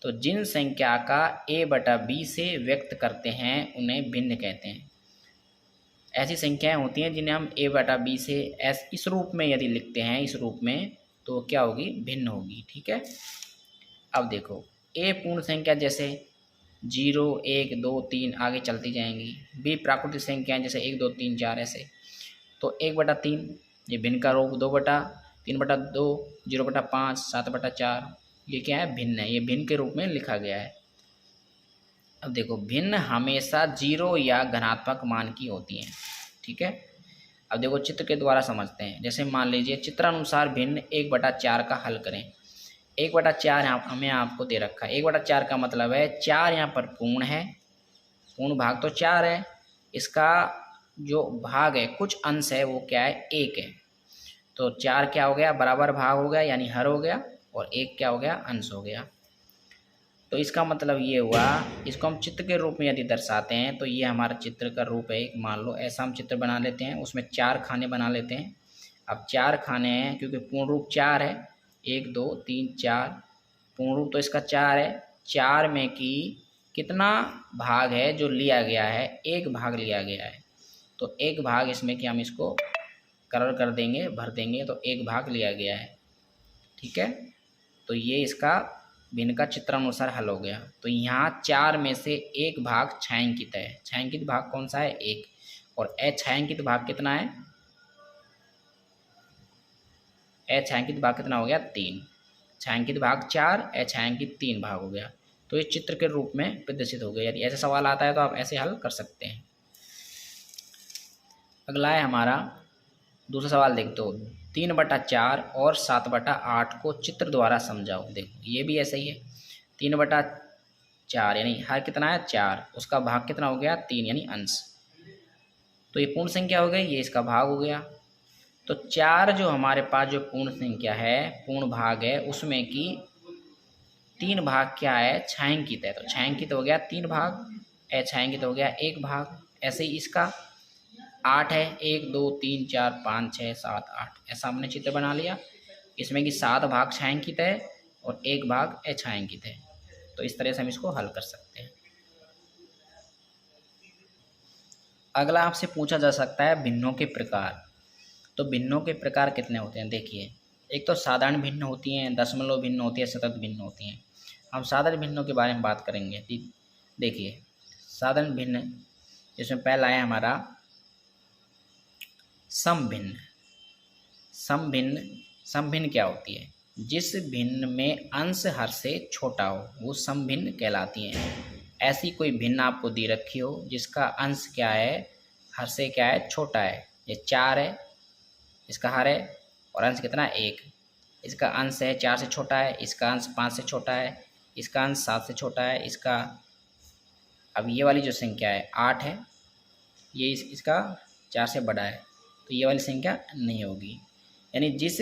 तो जिन संख्या का a/b से व्यक्त करते हैं उन्हें भिन्न कहते हैं। ऐसी संख्याएं होती हैं जिन्हें हम a/b से इस रूप में यदि लिखते हैं, इस रूप में, तो क्या होगी, भिन्न होगी। ठीक है। अब देखो, a पूर्ण संख्या जैसे 0, 1, 2, 3 आगे चलती जाएंगी। b प्राकृतिक संख्याएं जैसे 1, 2, 3, 4 ऐसे। तो 1/3 ये भिन्न का रूप, 2/3/2, 0/5, 7/4 ये क्या है, भिन्न है। ये भिन्न के रूप में लिखा गया है। अब देखो, भिन्न हमेशा 0 या धनात्मक मान की होती हैं। ठीक है। अब देखो चित्र के द्वारा समझते हैं। जैसे मान लीजिए चित्रानुसार भिन्न 1/4 का हल करें। 1/4 यहाँ हमें आपको दे रखा है। 1/4 का मतलब है 4 यहाँ पर पूर्ण है, पूर्ण भाग तो 4 है, इसका जो भाग है, कुछ अंश है, वो क्या है, 1 है। तो 4 क्या हो गया, बराबर भाग हो गया, यानी हर हो गया, और 1 क्या हो गया, अंश हो गया। तो इसका मतलब ये हुआ, इसको हम चित्र के रूप में यदि दर्शाते हैं तो ये हमारा चित्र का रूप है। मान लो ऐसा हम चित्र बना लेते हैं, उसमें 4 खाने बना लेते हैं। अब 4 खाने हैं क्योंकि पूर्ण रूप 4 है, 1, 2, 3, 4, पूर्ण रूप तो इसका 4 है। 4 में की कितना भाग है जो लिया गया है, 1 भाग लिया गया है। तो 1 भाग इसमें कि हम इसको कलर कर देंगे, भर देंगे, तो 1 भाग लिया गया है। ठीक है। तो ये इसका भिन्न का चित्रानुसार हल हो गया। तो यहाँ 4 में से 1 भाग छायांकित है। छायांकित भाग कौन सा है, 1, और अछायांकित भाग कितना है, अछायांकित भाग कितना हो गया, 3। छायांकित भाग 4, अछायांकित 3 भाग हो गया। तो ये चित्र के रूप में प्रदर्शित हो गया। यदि ऐसा सवाल आता है तो आप ऐसे हल कर सकते हैं। अगला है हमारा दूसरा सवाल, देखते हो 3/4 और 7/8 को चित्र द्वारा समझाओ। देखो ये भी ऐसा ही है। 3/4 यानी हर कितना है, 4, उसका भाग कितना हो गया, 3 यानी अंश। तो ये पूर्ण संख्या हो गई, ये इसका भाग हो गया। तो 4 जो हमारे पास जो पूर्ण संख्या है, पूर्ण भाग है, उसमें की 3 भाग क्या है, छायांकित है। तो छायांकित हो गया 3 भाग, अछायांकित हो गया 1 भाग। ऐसे ही इसका 8 है, 1, 2, 3, 4, 5, 6, 7, 8 ऐसा हमने चित्र बना लिया। इसमें कि 7 भाग छायांकित है और 1 भाग अछायांकित है। तो इस तरह से हम इसको हल कर सकते हैं। अगला आपसे पूछा जा सकता है भिन्नों के प्रकार। तो भिन्नों के प्रकार कितने होते हैं, देखिए, एक तो साधारण भिन्न होती हैं, दशमलव भिन्न होती है, सतत भिन्न होती हैं। हम साधारण भिन्नों के बारे में बात करेंगे। देखिए साधारण भिन्न, जिसमें पहला है हमारा समभिन्न। समभिन्न, समभिन्न क्या होती है, जिस भिन्न में अंश हर से छोटा हो वो समभिन्न कहलाती हैं। ऐसी कोई भिन्न आपको दी रखी हो जिसका अंश क्या है, हर से क्या है, छोटा है। ये 4 है, इसका हर है, और अंश कितना है, 1। इसका अंश है 4 से छोटा है, इसका अंश 5 से छोटा है, इसका अंश 7 से छोटा है, इसका, अब ये वाली जो संख्या है 8 है, ये इसका 4 से बड़ा है, तो ये वाली संख्या नहीं होगी। यानी जिस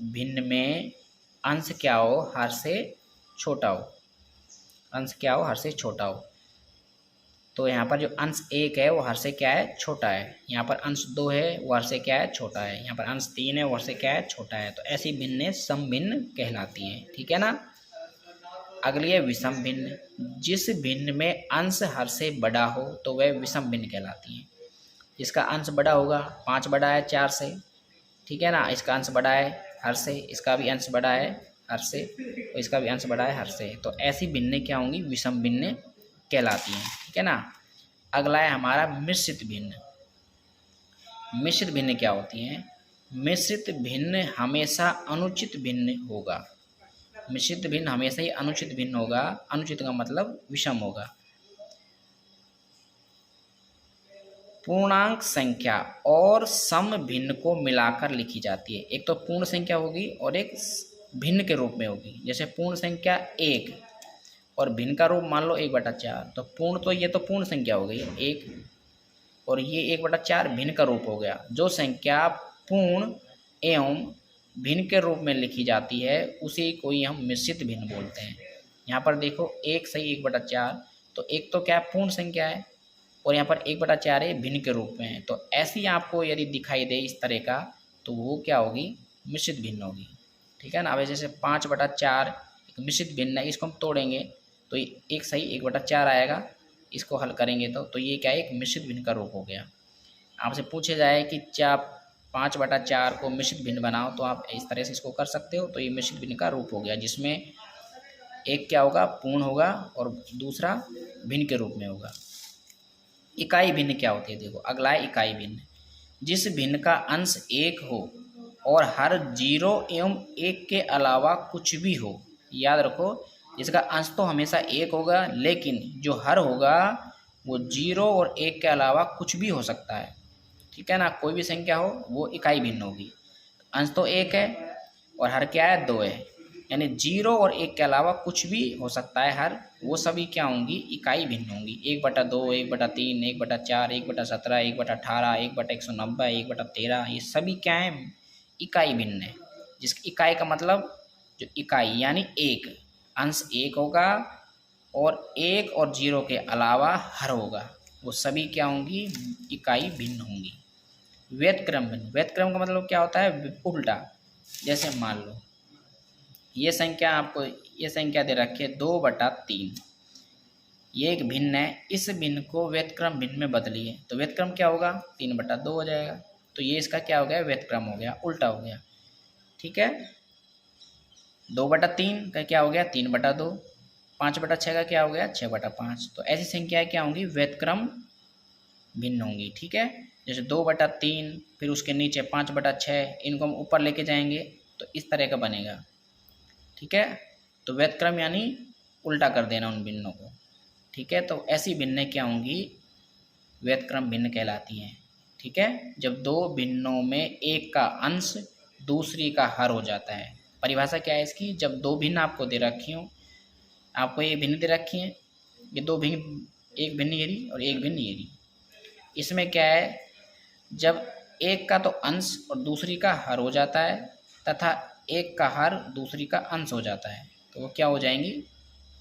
भिन्न में अंश क्या हो, हर से छोटा हो, अंश क्या हो, हर से छोटा हो। तो यहाँ पर जो अंश 1 है वो हर से क्या है, छोटा है। यहाँ पर अंश 2 है वो हर से क्या है, छोटा है। यहाँ पर अंश 3 है वो हर से क्या है, छोटा है। तो ऐसी भिन्नें समभिन्न कहलाती हैं। ठीक है ना। अगली है विषम भिन्न। जिस भिन्न में अंश हर से बड़ा हो तो वह विषम भिन्न कहलाती हैं। इसका अंश बड़ा होगा, 5 बड़ा है 4 से, ठीक है ना। इसका अंश बड़ा है हर से, इसका भी अंश बड़ा है हर से, और इसका भी अंश बड़ा है हर से। तो ऐसी भिन्नें क्या होंगी, विषम भिन्नें कहलाती हैं। ठीक है ना। अगला है हमारा मिश्रित भिन्न। मिश्रित भिन्न क्या होती हैं, मिश्रित भिन्न हमेशा अनुचित भिन्न होगा। मिश्रित भिन्न हमेशा ही अनुचित भिन्न होगा। अनुचित का मतलब विषम होगा। पूर्णांक संख्या और सम भिन्न को मिलाकर लिखी जाती है। एक तो पूर्ण संख्या होगी और एक भिन्न के रूप में होगी। जैसे पूर्ण संख्या 1 और भिन्न का रूप मान लो 1/4, तो पूर्ण तो ये तो पूर्ण संख्या हो गई 1, और ये 1/4 भिन्न का रूप हो गया। जो संख्या पूर्ण एवं भिन्न के रूप में लिखी जाती है उसे कोई हम मिश्रित भिन्न बोलते हैं। यहाँ पर देखो 1 सही 1/4, तो एक तो क्या पूर्ण संख्या है और यहाँ पर 1/4 है भिन्न के रूप में है। तो ऐसी आपको यदि दिखाई दे इस तरह का तो वो क्या होगी, मिश्रित भिन्न होगी। ठीक है ना। अब जैसे 5/4 एक मिश्रित भिन्न है, इसको हम तोड़ेंगे तो एक सही 1/4 आएगा। इसको हल करेंगे तो ये क्या है, एक मिश्रित भिन्न का रूप हो गया। आपसे पूछे जाए कि 5/4 को मिश्रित भिन्न बनाओ तो आप इस तरह से इसको कर सकते हो। तो ये मिश्रित भिन्न का रूप हो गया, जिसमें एक क्या होगा, पूर्ण होगा और दूसरा भिन्न के रूप में होगा। इकाई भिन्न क्या होती है, देखो अगला है इकाई भिन्न। जिस भिन्न का अंश 1 हो और हर 0 एवं 1 के अलावा कुछ भी हो। याद रखो, इसका अंश तो हमेशा 1 होगा, लेकिन जो हर होगा वो 0 और 1 के अलावा कुछ भी हो सकता है। ठीक है ना। कोई भी संख्या हो वो इकाई भिन्न होगी। अंश तो 1 है और हर क्या है, 2 है, यानी 0 और 1 के अलावा कुछ भी हो सकता है हर, वो सभी क्या होंगी, इकाई भिन्न होंगी। 1/2, 1/3, 1/4, 1/17, 1/18, 1/190, 1/13, ये सभी क्या है, इकाई भिन्न है। जिसकी इकाई का मतलब जो इकाई यानी 1, अंश 1 होगा और 1 और 0 के अलावा हर होगा, वो सभी क्या होंगी, इकाई भिन्न होंगी। व्यतक्रम भिन्न, व्यतक्रम का मतलब क्या होता है, उल्टा। जैसे मान लो ये संख्या, आपको ये संख्या दे रखी है 2/3, ये एक भिन्न है, इस भिन्न को व्यतक्रम भिन्न में बदलिए तो व्यतक्रम क्या होगा, 3/2 हो जाएगा। तो ये इसका क्या हो गया, व्यतक्रम हो गया, उल्टा हो गया। ठीक है। 2/3 का क्या हो गया, 3/2। 5/6 का क्या हो गया, 6/5। तो ऐसी संख्याएं क्या होंगी, व्यतक्रम भिन्न होंगी। ठीक है। जैसे 2/3, फिर उसके नीचे 5/6, इनको हम ऊपर लेके जाएंगे तो इस तरह का बनेगा। ठीक है। तो व्यतक्रम यानी उल्टा कर देना उन भिन्नों को। ठीक है। तो ऐसी भिन्नें क्या होंगी, व्यतक्रम भिन्न कहलाती हैं। ठीक है। जब दो भिन्नों में एक का अंश दूसरी का हर हो जाता है। परिभाषा क्या है इसकी, जब दो भिन्न आपको दे रखी हो, आपको ये भिन्न दे रखी है, ये दो भिन्न, एक भिन्न ये और एक भिन्न ये, इसमें क्या है, जब एक का तो अंश और दूसरी का हर हो जाता है तथा एक का हर दूसरी का अंश हो जाता है, तो वो क्या हो जाएंगी,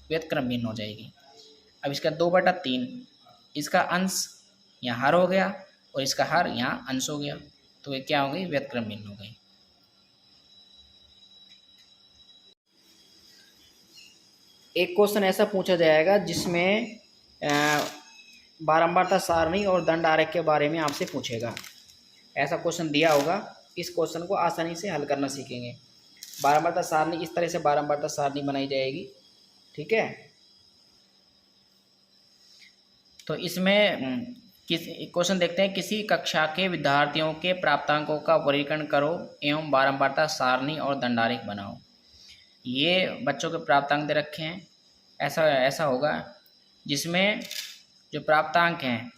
व्यतक्रम भिन्न हो जाएगी। अब इसका 2/3, इसका अंश यहाँ हर हो गया और इसका हर यहाँ अंश हो गया, तो ये क्या हो गई, व्यतक्रम भिन्न हो गई। एक क्वेश्चन ऐसा पूछा जाएगा जिसमें बारंबारता सारणी और दंड आरेख के बारे में आपसे पूछेगा। ऐसा क्वेश्चन दिया होगा, इस क्वेश्चन को आसानी से हल करना सीखेंगे। बारंबारता सारणी, इस तरह से बारंबारता सारणी बनाई जाएगी। ठीक है। तो इसमें क्वेश्चन देखते हैं, किसी कक्षा के विद्यार्थियों के प्राप्तांकों का वर्गीकरण करो एवं बारंबारता सारणी और दंडारेख बनाओ। ये बच्चों के प्राप्तांक दे रखे हैं। ऐसा होगा जिसमें जो प्राप्तांक हैं,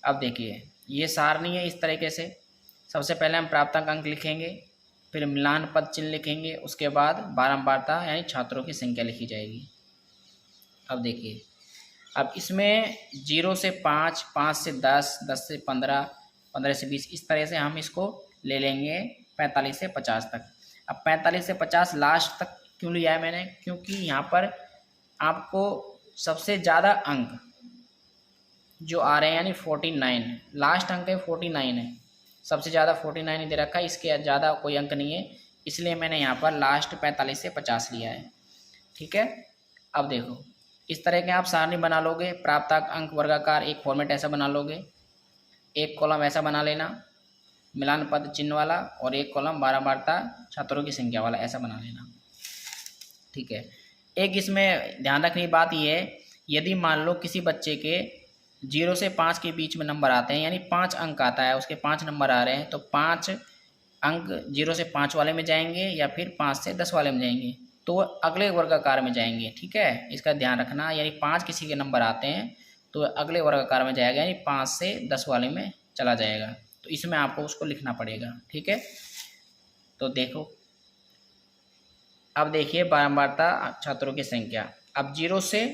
अब देखिए ये सारणी है इस तरीके से। सबसे पहले हम प्राप्तांक अंक लिखेंगे, फिर मिलान पद चिन्ह लिखेंगे, उसके बाद बारंबारता यानी छात्रों की संख्या लिखी जाएगी। अब देखिए, अब इसमें 0 से 5, 5 से 10, 10 से 15, 15 से 20, इस तरह से हम इसको ले लेंगे 45 से 50 तक। अब 45 से 50 लास्ट तक क्यों लिया है मैंने, क्योंकि यहाँ पर आपको सबसे ज़्यादा अंक जो आ रहे हैं यानी 49, लास्ट अंक है 49 है, सबसे ज़्यादा 49 दे रखा है, इसके ज़्यादा कोई अंक नहीं है, इसलिए मैंने यहाँ पर लास्ट 45 से 50 लिया है। ठीक है। अब देखो इस तरह के आप सारणी बना लोगे, प्राप्तांक अंक वर्गाकार, एक फॉर्मेट ऐसा बना लोगे, एक कॉलम ऐसा बना लेना मिलान पद चिन्ह वाला, और एक कॉलम बारंबारता छात्रों की संख्या वाला, ऐसा बना लेना। ठीक है। एक इसमें ध्यान रखने की बात यह है, यदि मान लो किसी बच्चे के 0 से 5 के बीच में नंबर आते हैं, यानी 5 अंक आता है, उसके 5 नंबर आ रहे हैं, तो 5 अंक 0 से 5 वाले में जाएंगे या फिर 5 से 10 वाले में जाएंगे, तो अगले वर्गाकार में जाएंगे। ठीक है। इसका ध्यान रखना, यानी 5 किसी के नंबर आते हैं तो अगले वर्गाकार में जाएगा, यानी 5 से 10 वाले में चला जाएगा। तो इसमें आपको उसको लिखना पड़ेगा, ठीक है। तो देखो, अब देखिए बारंबारता छात्रों की संख्या। अब 0 से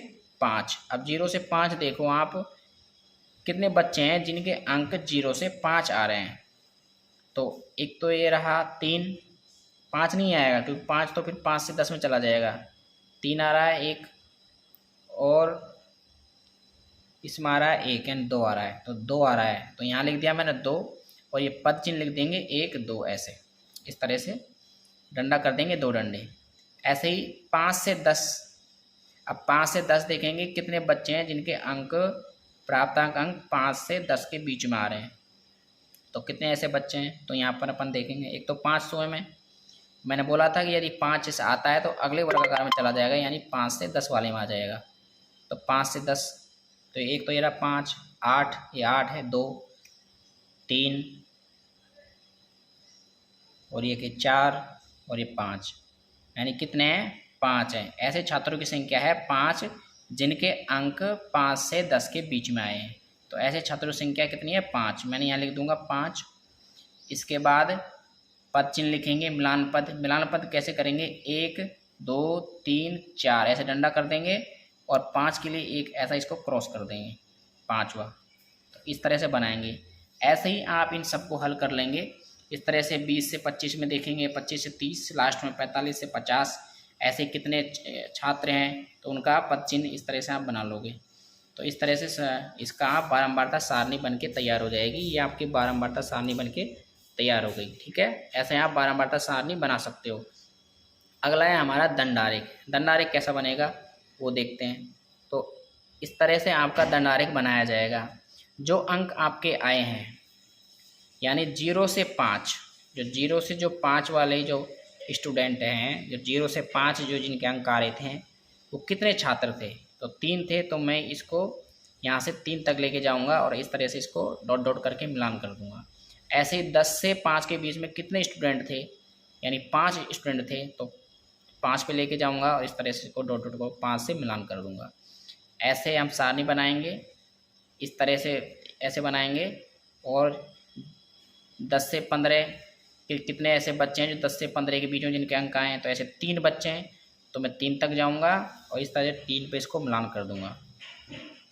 5, अब 0 से 5 देखो आप कितने बच्चे हैं जिनके अंक 0 से 5 आ रहे हैं। तो एक तो ये रहा 3, 5 नहीं आएगा क्योंकि 5 तो फिर 5 से 10 में चला जाएगा। 3 आ रहा है एक, और इसमें आ रहा है 1 एंड 2 आ रहा है, तो 2 आ रहा है, तो यहाँ लिख दिया मैंने 2, और ये पद चिन्ह लिख देंगे 1 2, ऐसे इस तरह से डंडा कर देंगे 2 डंडे। ऐसे ही 5 से 10, अब 5 से 10 देखेंगे कितने बच्चे हैं जिनके अंक प्राप्तांक अंक 5 से 10 के बीच में आ रहे हैं। तो कितने ऐसे बच्चे हैं, तो यहाँ पर अपन देखेंगे। एक तो 500 में मैंने बोला था कि यदि 5 से आता है तो अगले वर्गाकार में चला जाएगा, यानी 5 से 10 वाले में आ जाएगा। तो 5 से 10, तो एक तो ये रहा 5, 8, ये 8 है, 2, 3, और ये कि 4, और ये 5, यानी कितने हैं, 5 हैं। ऐसे छात्रों की संख्या है 5 जिनके अंक 5 से 10 के बीच में आए हैं। तो ऐसे छात्रों की संख्या कितनी है, 5। मैंने यहाँ लिख दूंगा 5। इसके बाद पद चिन्ह लिखेंगे, मिलान पद। मिलान पद कैसे करेंगे, 1 2 3 4 ऐसे डंडा कर देंगे, और 5 के लिए एक ऐसा इसको क्रॉस कर देंगे, 5वां। तो इस तरह से बनाएंगे। ऐसे ही आप इन सबको हल कर लेंगे। इस तरह से 20 से 25 में देखेंगे, 25 से 30, लास्ट में 45 से 50, ऐसे कितने छात्र हैं तो उनका पद चिन्ह इस तरह से आप बना लोगे। तो इस तरह से इसका आप बारंबारता सारणी बन के तैयार हो जाएगी। ये आपकी बारंबारता सारणी बन के तैयार हो गई, ठीक है। ऐसे आप बारंबारता सारणी बना सकते हो। अगला है हमारा दंडारेख। दंडारेख कैसा बनेगा वो देखते हैं। तो इस तरह से आपका दंडारेख बनाया जाएगा। जो अंक आपके आए हैं, यानी 0 से 5, जो 0 से जो 5 वाले जो स्टूडेंट हैं, जो 0 से 5 जो जिनके अंक आ रहे थे, वो कितने छात्र थे, तो 3 थे। तो मैं इसको यहाँ से 3 तक लेके जाऊँगा और इस तरह से इसको डॉट डॉट करके मिलान कर दूँगा। ऐसे ही 10 से 5 के बीच में कितने स्टूडेंट थे, यानी 5 स्टूडेंट थे, तो 5 पे लेके जाऊँगा और इस तरह से इसको डॉट डॉट को 5 से मिलान कर दूँगा। ऐसे हम सारणी बनाएंगे, इस तरह से ऐसे बनाएंगे। और 10 से 15 के कितने ऐसे बच्चे हैं जो 10 से 15 के बीच में जिनके अंक आए हैं, तो ऐसे 3 बच्चे हैं, तो मैं 3 तक जाऊंगा और इस तरह से 3 पे इसको मिलान कर दूंगा।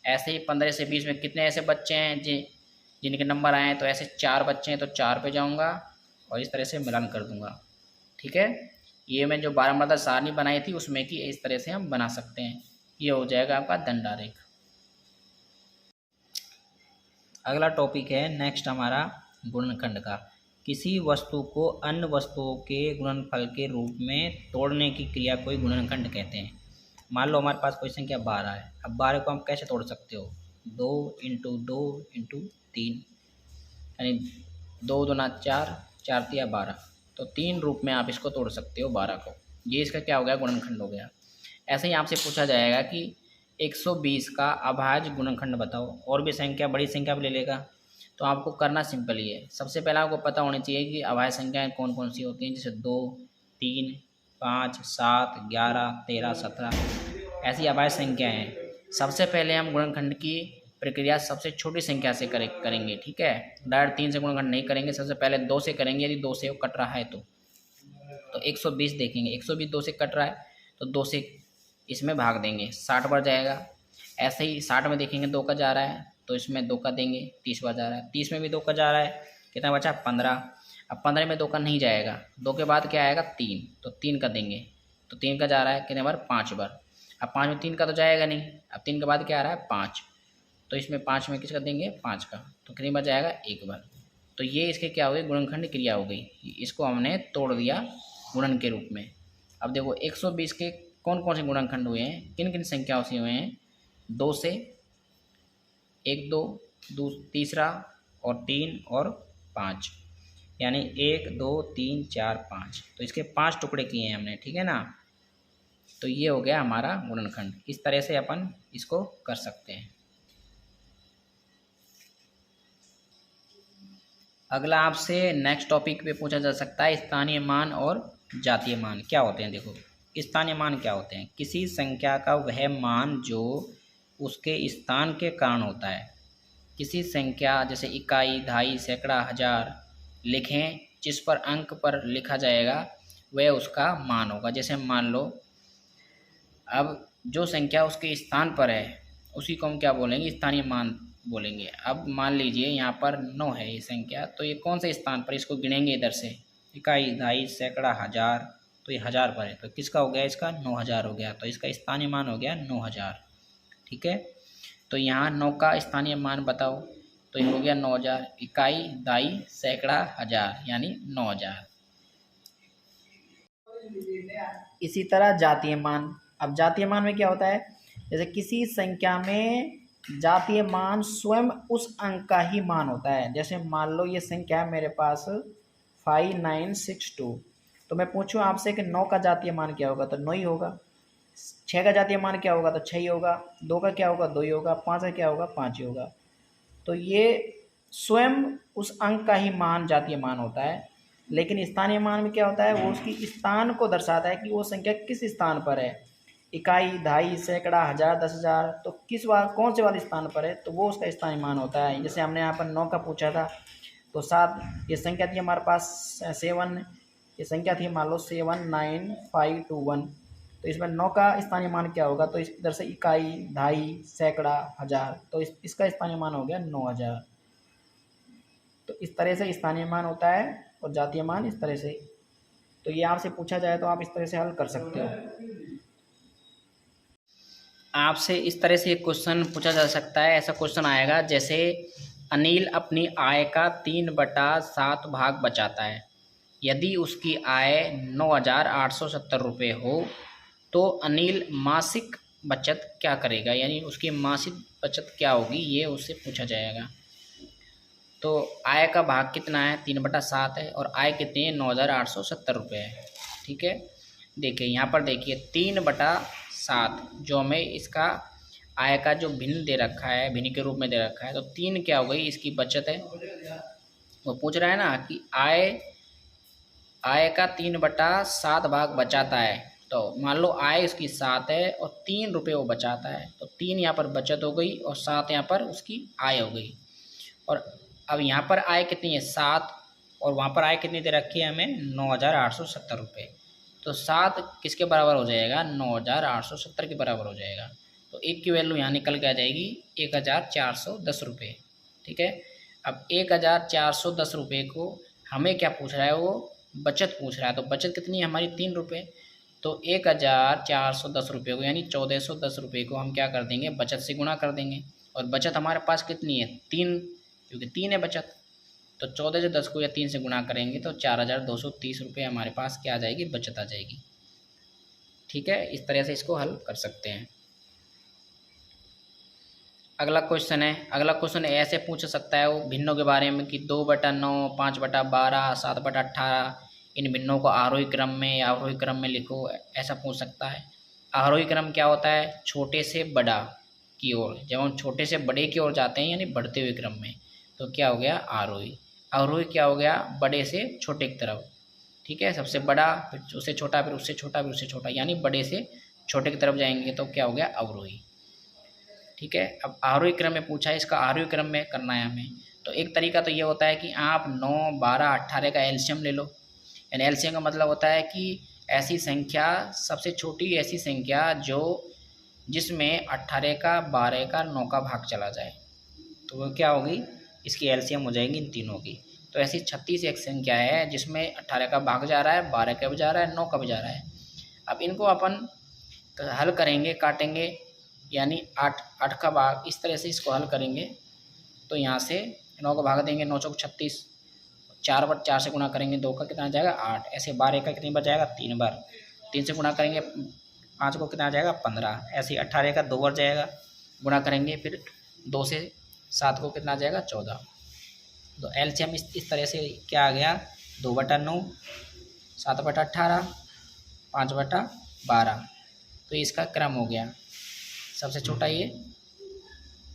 ऐसे ही 15 से 20 में कितने ऐसे बच्चे हैं जिनके नंबर आए हैं, तो ऐसे 4 बच्चे हैं, तो 4 पे जाऊंगा और इस तरह से मिलान कर दूंगा, ठीक है। ये मैं जो बारंबारता सारणी बनाई थी उसमें कि इस तरह से हम बना सकते हैं। ये हो जाएगा आपका दंडारेख। अगला टॉपिक है नेक्स्ट हमारा गुणनखंड का। किसी वस्तु को अन्य वस्तुओं के गुणनफल के रूप में तोड़ने की क्रिया को गुणनखंड कहते हैं। मान लो हमारे पास कोई संख्या 12 है। अब 12 को हम कैसे तोड़ सकते हो, 2 × 2 × 3, यानी 2 दूना 4, 4 तिया 12, तो 3 रूप में आप इसको तोड़ सकते हो 12 को। ये इसका क्या हो गया, गुणनखंड हो गया। ऐसे ही आपसे पूछा जाएगा कि 120 का अभाज्य गुणनखंड बताओ, और भी संख्या बड़ी संख्या भी ले लेगा। तो आपको करना सिंपल ही है। सबसे पहले आपको पता होनी चाहिए कि अभाज्य संख्याएं कौन कौन सी होती हैं, जैसे 2, 3, 5, 7, 11, 13, 17 ऐसी अभाज्य संख्याएं हैं। सबसे पहले हम गुणनखंड की प्रक्रिया सबसे छोटी संख्या से करेंगे, ठीक है। डायरेक्ट 3 से गुणनखंड नहीं करेंगे, सबसे पहले 2 से करेंगे। यदि 2 से वो कट रहा है तो 120 देखेंगे, 120 2 से कट रहा है तो 2 से इसमें भाग देंगे, 60 बढ़ जाएगा। ऐसे ही 60 में देखेंगे 2 का जा रहा है तो इसमें 2 का देंगे, 30 बार जा रहा है, 30 में भी 2 का जा रहा है, कितना बचा 15। अब 15 में 2 का नहीं जाएगा, 2 के बाद क्या आएगा 3, तो 3 का देंगे, तो 3 का जा रहा है कितने बार 5 बार। अब 5 में 3 का तो जाएगा नहीं, अब 3 के बाद क्या आ रहा है 5, तो इसमें 5 में किसका देंगे 5 का, तो कितनी बार जाएगा 1 बार। तो ये इसके क्या हो गई, गुणनखंड क्रिया हो गई। इसको हमने तोड़ दिया गुणन के रूप में। अब देखो 120 के कौन कौन से गुणनखंड हुए हैं, किन किन संख्याओं से हुए हैं, 2 से, 1 2 तीसरा और 3 और 5, यानी 1 2 3 4 5, तो इसके 5 टुकड़े किए हैं हमने, ठीक है ना। तो ये हो गया हमारा गुणनखंड। इस तरह से अपन इसको कर सकते हैं। अगला आपसे नेक्स्ट टॉपिक पे पूछा जा सकता है स्थानीय मान और जातीय मान क्या होते हैं। देखो स्थानीय मान क्या होते हैं, किसी संख्या का वह मान जो उसके स्थान के कारण होता है। किसी संख्या जैसे इकाई, दहाई, सैकड़ा, हजार लिखें जिस पर अंक पर लिखा जाएगा वह उसका मान होगा। जैसे मान लो अब जो संख्या उसके स्थान पर है उसी को हम क्या बोलेंगे, स्थानीय मान बोलेंगे। अब मान लीजिए यहाँ पर 9 है ये संख्या, तो ये कौन से स्थान पर, इसको गिनेंगे इधर से, इकाई, दहाई, सैकड़ा, हजार, तो ये हजार पर है, तो किसका हो गया, इसका 9000 हो गया, तो इसका स्थानीय मान हो गया 9000। ठीक है, तो यहाँ 9 का स्थानीय मान बताओ, तो ये हो गया 9000, इकाई, दहाई, सैकड़ा, हजार, यानी 9000। इसी तरह जातीय मान। अब जातीय मान में क्या होता है, जैसे किसी संख्या में जातीय मान स्वयं उस अंक का ही मान होता है। जैसे मान लो ये संख्या है मेरे पास 5962, तो मैं पूछूं आपसे कि 9 का जातीय मान क्या होगा, तो 9 ही होगा। 6 का जातीय मान क्या होगा, तो 6 ही होगा। 2 का क्या होगा, 2 ही होगा। 5 का क्या होगा, 5 ही होगा। तो ये स्वयं उस अंक का ही मान जातीय मान होता है। लेकिन स्थानीय मान में क्या होता है, वो उसकी स्थान को दर्शाता है कि वो संख्या किस स्थान पर है। इकाई, दहाई, सैकड़ा, हजार, 10,000, तो कौन से वाले स्थान पर है, तो वो उसका स्थानीय मान होता है। जैसे हमने यहाँ पर 9 का पूछा था, तो 7 ये संख्या थी हमारे पास 7, ये संख्या थी मान लो 79521, तो इसमें 9 का स्थानीय मान क्या होगा, तो इधर से इकाई, दहाई, सैकड़ा, हजार, तो इसका स्थानीय मान हो गया 9000। तो इस तरह से स्थानीय मान होता है और जातीय मान इस तरह से। तो ये आपसे पूछा जाए तो आप इस तरह से हल कर सकते हो। आपसे इस तरह से एक क्वेश्चन पूछा जा सकता है, ऐसा क्वेश्चन आएगा जैसे अनिल अपनी आय का 3/7 भाग बचाता है। यदि उसकी आय 9,870 रुपये हो तो अनिल मासिक बचत क्या करेगा, यानी उसकी मासिक बचत क्या होगी, ये उससे पूछा जाएगा। तो आय का भाग कितना है, 3/7 है, और आय कितनी है, 9,870 रुपये है। ठीक है, देखिए यहाँ पर देखिए 3/7 जो हमें इसका आय का जो भिन्न दे रखा है, भिन्न के रूप में दे रखा है, तो 3 क्या हो गई, इसकी बचत है। वो पूछ रहा है ना कि आय का 3/7 भाग बचाता है, तो मान लो आय इसकी 7 है और 3 रुपये वो बचाता है, तो 3 यहाँ पर बचत हो गई और 7 यहाँ पर उसकी आय हो गई। और अब यहाँ पर आय कितनी है, 7, और वहाँ पर आय कितनी दे रखी है हमें, 9,870 रुपये। तो 7 किसके बराबर हो जाएगा, 9,870 के बराबर हो जाएगा। तो 1 की वैल्यू यहाँ निकल के आ जाएगी 1,410 रुपये। ठीक है, अब 1,410 रुपये को हमें क्या पूछ रहा है, वो बचत पूछ रहा है। तो बचत कितनी है हमारी, 3 रुपये। तो 1,410 रुपये को यानी 1,410 रुपये को हम क्या कर देंगे, बचत से गुणा कर देंगे। और बचत हमारे पास कितनी है, 3, क्योंकि 3 है बचत। तो 14 से 10 को या 3 से गुणा करेंगे तो 4,230 रुपये हमारे पास क्या आ जाएगी, बचत आ जाएगी। ठीक है, इस तरह से इसको हल कर सकते हैं। अगला क्वेश्चन है, अगला क्वेश्चन ऐसे पूछ सकता है वो भिन्नों के बारे में कि 2/9, 5/12, 7/18 इन भिन्नों को आरोही क्रम में या अवरोही क्रम में लिखो, ऐसा पूछ सकता है। आरोही क्रम क्या होता है, छोटे से बड़ा की ओर, जब हम छोटे से बड़े की ओर जाते हैं यानी बढ़ते हुए क्रम में, तो क्या हो गया आरोही। अवरोही क्या हो गया, बड़े से छोटे की तरफ। ठीक है, सबसे बड़ा, फिर उससे छोटा, फिर उससे छोटा, फिर उससे छोटा, यानी बड़े से छोटे की तरफ जाएंगे तो क्या हो गया अवरोही। ठीक है, अब आरोही क्रम में पूछा है, इसका आरोही क्रम में करना है हमें। तो एक तरीका तो ये होता है कि आप 9, 12, 18 का एलसीएम ले लो। यानी एलसीएम का मतलब होता है कि ऐसी संख्या, सबसे छोटी ऐसी संख्या जिसमें 18 का, 12 का, 9 का भाग चला जाए, तो वो क्या होगी, इसकी एलसीएम हो जाएगी इन तीनों की। तो ऐसी 36 एक संख्या है जिसमें 18 का भाग जा रहा है, 12 का भी जा रहा है, 9 का भी जा रहा है। अब इनको अपन हल करेंगे, काटेंगे, यानी 8 का भाग, इस तरह से इसको हल करेंगे। तो यहाँ से 9 को भाग देंगे, 9 चौक 36, 4 से गुणा करेंगे, 2 का कितना आ जाएगा 8, ऐसे 12 का कितनी बार जाएगा, 3 बार, 3 से गुणा करेंगे 5 को कितना आ जाएगा 15, ऐसे 18 का 2 बार जाएगा, गुणा करेंगे, फिर 2 से 7 को कितना आ जाएगा 14। तो एलसीएम इस तरह से क्या आ गया, 2/9, 7/18, 5/12। तो इसका क्रम हो गया, सबसे छोटा ये,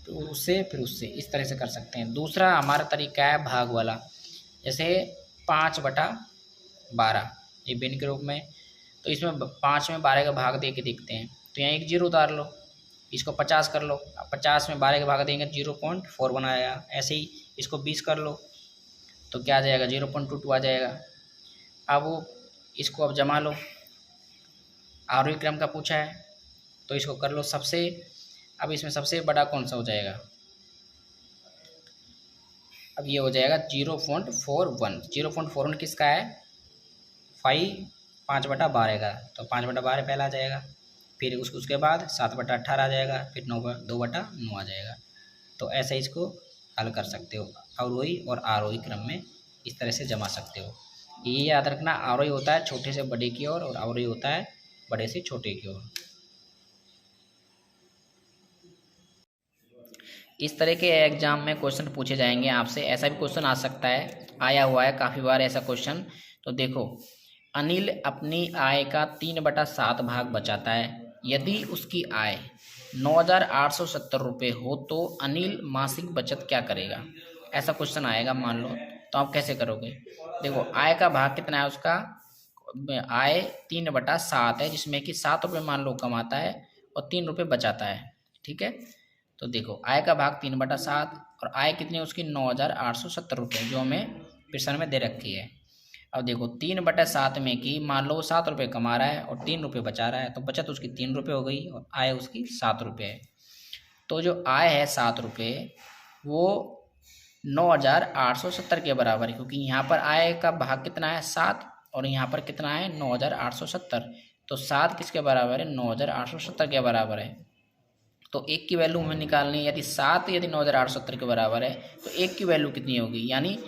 तो उससे फिर उससे, इस तरह से कर सकते हैं। दूसरा हमारा तरीका है भाग वाला, जैसे 5/12 ये भिन्न के रूप में। तो इसमें 5 में 12 का भाग दे के देखते हैं। तो यहाँ एक 0 उतार लो, इसको 50 कर लो, अब 50 में 12 के भाग देंगे 0.41 आएगा। ऐसे ही इसको 20 कर लो तो क्या आ जाएगा 0.22 आ जाएगा। अब इसको अब जमा लो, आरोही क्रम का पूछा है तो इसको कर लो सबसे। अब इसमें सबसे बड़ा कौन सा हो जाएगा, अब ये हो जाएगा 0.41। 0.41 किसका है, 5/12 का, तो 5/12 पहला आ जाएगा, फिर उसके बाद 7/18 आ जाएगा, फिर 2/9 आ जाएगा। तो ऐसे इसको हल कर सकते हो, अवरोही और आरोही क्रम में इस तरह से जमा सकते हो। ये याद रखना, आरोही होता है छोटे से बड़े की ओर और अवरोही होता है बड़े से छोटे की ओर। इस तरह के एग्जाम में क्वेश्चन पूछे जाएंगे आपसे। ऐसा भी क्वेश्चन आ सकता है, आया हुआ है काफ़ी बार ऐसा क्वेश्चन। तो देखो, अनिल अपनी आय का 3/7 भाग बचाता है। यदि उसकी आय 9,870 रुपये हो तो अनिल मासिक बचत क्या करेगा। ऐसा क्वेश्चन आएगा मान लो, तो आप कैसे करोगे। देखो, आय का भाग कितना है उसका, आय 3/7 है, जिसमें कि 7 रुपये मान लो कमाता है और 3 रुपये बचाता है। ठीक है, तो देखो आय का भाग 3/7 और आय कितनी है उसकी 9,870 रुपये, जो हमें प्रश्न में दे रखी है। अब देखो 3/7 में कि मान लो वो 7 रुपये कमा रहा है और 3 रुपये बचा रहा है, तो बचत उसकी 3 रुपये हो गई और आय उसकी 7 रुपये है। तो जो आय है 7 रुपये वो 9,870 के बराबर है, क्योंकि यहाँ पर आय का भाग कितना है 7 और यहाँ पर कितना है 9,870। तो 7 किसके बराबर है, 9,870 के बराबर है। तो एक की वैल्यू हमें निकालनी है, यदि 7 यदि 9,870 के बराबर है तो एक की वैल्यू कितनी होगी, यानी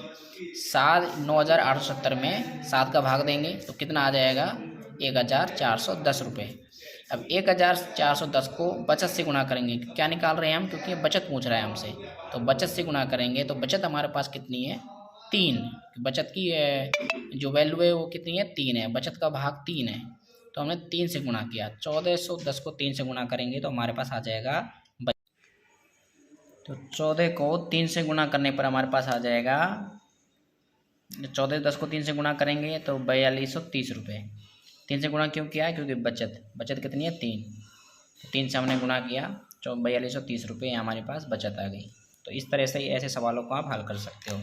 9,870 में 7 का भाग देंगे तो कितना आ जाएगा 1,410 रुपये। अब 1,410 को बचत से गुणा करेंगे, क्या निकाल रहे हैं हम, क्योंकि बचत पूछ रहा है हमसे, तो बचत से गुणा करेंगे तो बचत हमारे पास कितनी है 3। बचत की जो वैल्यू है वो कितनी है 3 है, बचत का भाग 3 है, तो हमने 3 से गुणा किया। 1410 को 3 से गुणा करेंगे तो हमारे पास आ जाएगा तो 14 को 3 से गुणा करने पर हमारे पास आ जाएगा, 1410 को 3 से गुणा करेंगे तो 4,230 रुपये। 3 से गुणा क्यों किया है, क्योंकि बचत कितनी है 3, तो 3 से हमने गुणा किया, 4,230 रुपये हमारे पास बचत आ गई। तो इस तरह से ऐसे सवालों को आप हल कर सकते हो।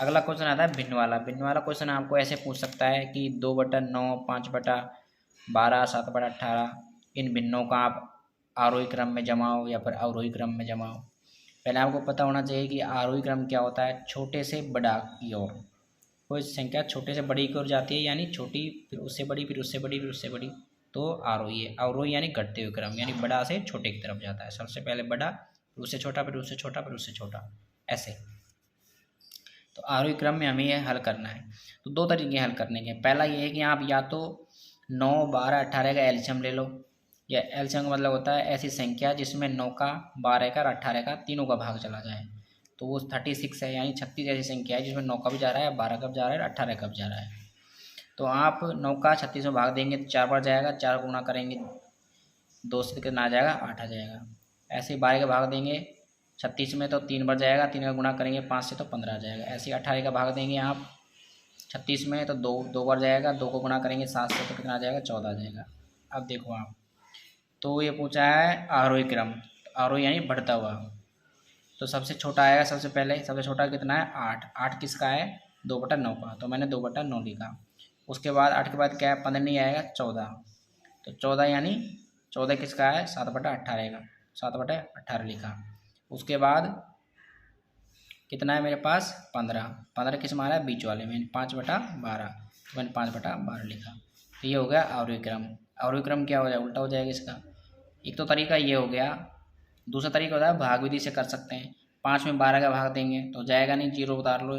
अगला क्वेश्चन आता है भिन्न वाला। भिन्न वाला क्वेश्चन आपको ऐसे पूछ सकता है कि 2/9, 5/12, 7/18 इन भिन्नों का आप आरोही क्रम में जमाओ या फिर अवरोही क्रम में जमाओ। पहले आपको पता होना चाहिए कि आरोही क्रम क्या होता है, छोटे से बड़ा की ओर, कोई संख्या छोटे से बड़ी की ओर जाती है, यानी छोटी फिर उससे बड़ी फिर उससे बड़ी फिर उससे बड़ी, तो आरोही है। अवरोही यानी घटते हुए क्रम, यानी बड़ा से छोटे की तरफ जाता है, सबसे पहले बड़ा फिर उससे छोटा फिर उससे छोटा फिर उससे छोटा, ऐसे। तो आरोही क्रम में हमें यह हल करना है। तो 2 तरीके हल करने के, पहला ये है कि आप या तो 9, 12, 18 का एलसीएम ले लो, या एलसीएम का मतलब होता है ऐसी संख्या जिसमें 9 का, 12 का और 18 का तीनों का भाग चला जाए, तो वो 36 है, यानी 36 ऐसी संख्या है जिसमें 9 का भी जा रहा है, 12 का भी जा रहा है और 18 का भी जा रहा है। तो आप 9 का 36 में भाग देंगे तो 4 बार जाएगा, 4 गुणा करेंगे 2 से कितना आ जाएगा 8 आ जाएगा। ऐसे ही 12 का भाग देंगे 36 में तो 3 बार जाएगा, 3 का गुणा करेंगे 5 से तो 15 आ जाएगा। ऐसे ही 18 का भाग देंगे आप 36 में तो 2 बार जाएगा, 2 को गुणा करेंगे 7 से तो कितना आ जाएगा 14 आ जाएगा। अब देखो आप, तो ये पूछा है आरोही क्रम, आरोही यानी बढ़ता हुआ, तो सबसे छोटा आएगा, सबसे पहले सबसे छोटा कितना है 8। 8 किसका है 2/9 का, तो मैंने 2/9 लिखा। उसके बाद 8 के बाद क्या है 15 नहीं आएगा 14, तो 14 यानी 14 किसका है 7/18 का, 7/18 लिखा। उसके बाद कितना है मेरे पास 15 किस मारा है बीच वाले में, 5/12, तो मैंने 5/12 लिखा। तो ये हो गया आरोही क्रम। आरोही क्रम क्या हो जाएगा, उल्टा हो जाएगा इसका। एक तो तरीका ये हो गया, दूसरा तरीका होता है भाग विधि से कर सकते हैं। 5 में 12 का भाग देंगे तो जाएगा नहीं, 0 उतार लो,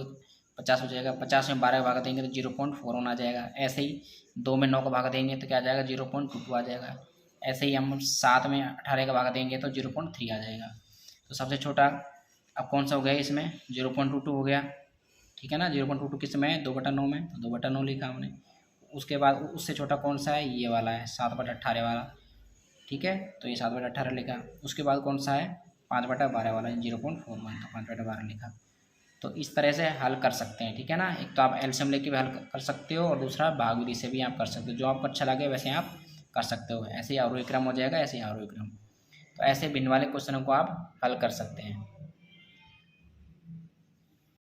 50 हो जाएगा। 50 में 12 का भाग देंगे तो 0.41 आ जाएगा। ऐसे ही 2 में 9 का भाग देंगे तो क्या आ जाएगा 0.22 आ जाएगा। ऐसे ही हम 7 में 18 का भाग देंगे तो 0.3 आ जाएगा। तो सबसे छोटा अब कौन सा हो गया इसमें 0.22 हो गया, ठीक है ना। 0.22 किस में 2/9 में, तो 2/9 लिखा हमने। उसके बाद उससे छोटा कौन सा है, ये वाला है 7/18 वाला, ठीक है, तो ये 7/18 लिखा। उसके बाद कौन सा है 5/12 वाला 0.41, तो 5/12 लिखा। तो इस तरह से हल कर सकते हैं, ठीक है ना। एक तो आप एलसीएम लेके भी हल कर सकते हो और दूसरा भाग विधि से भी आप कर सकते हो, जो आपको अच्छा लगे वैसे आप कर सकते हो। ऐसे ही आरोही क्रम हो जाएगा, ऐसे ही आरोही क्रम। तो ऐसे भिन्न वाले क्वेश्चनों को आप हल कर सकते हैं।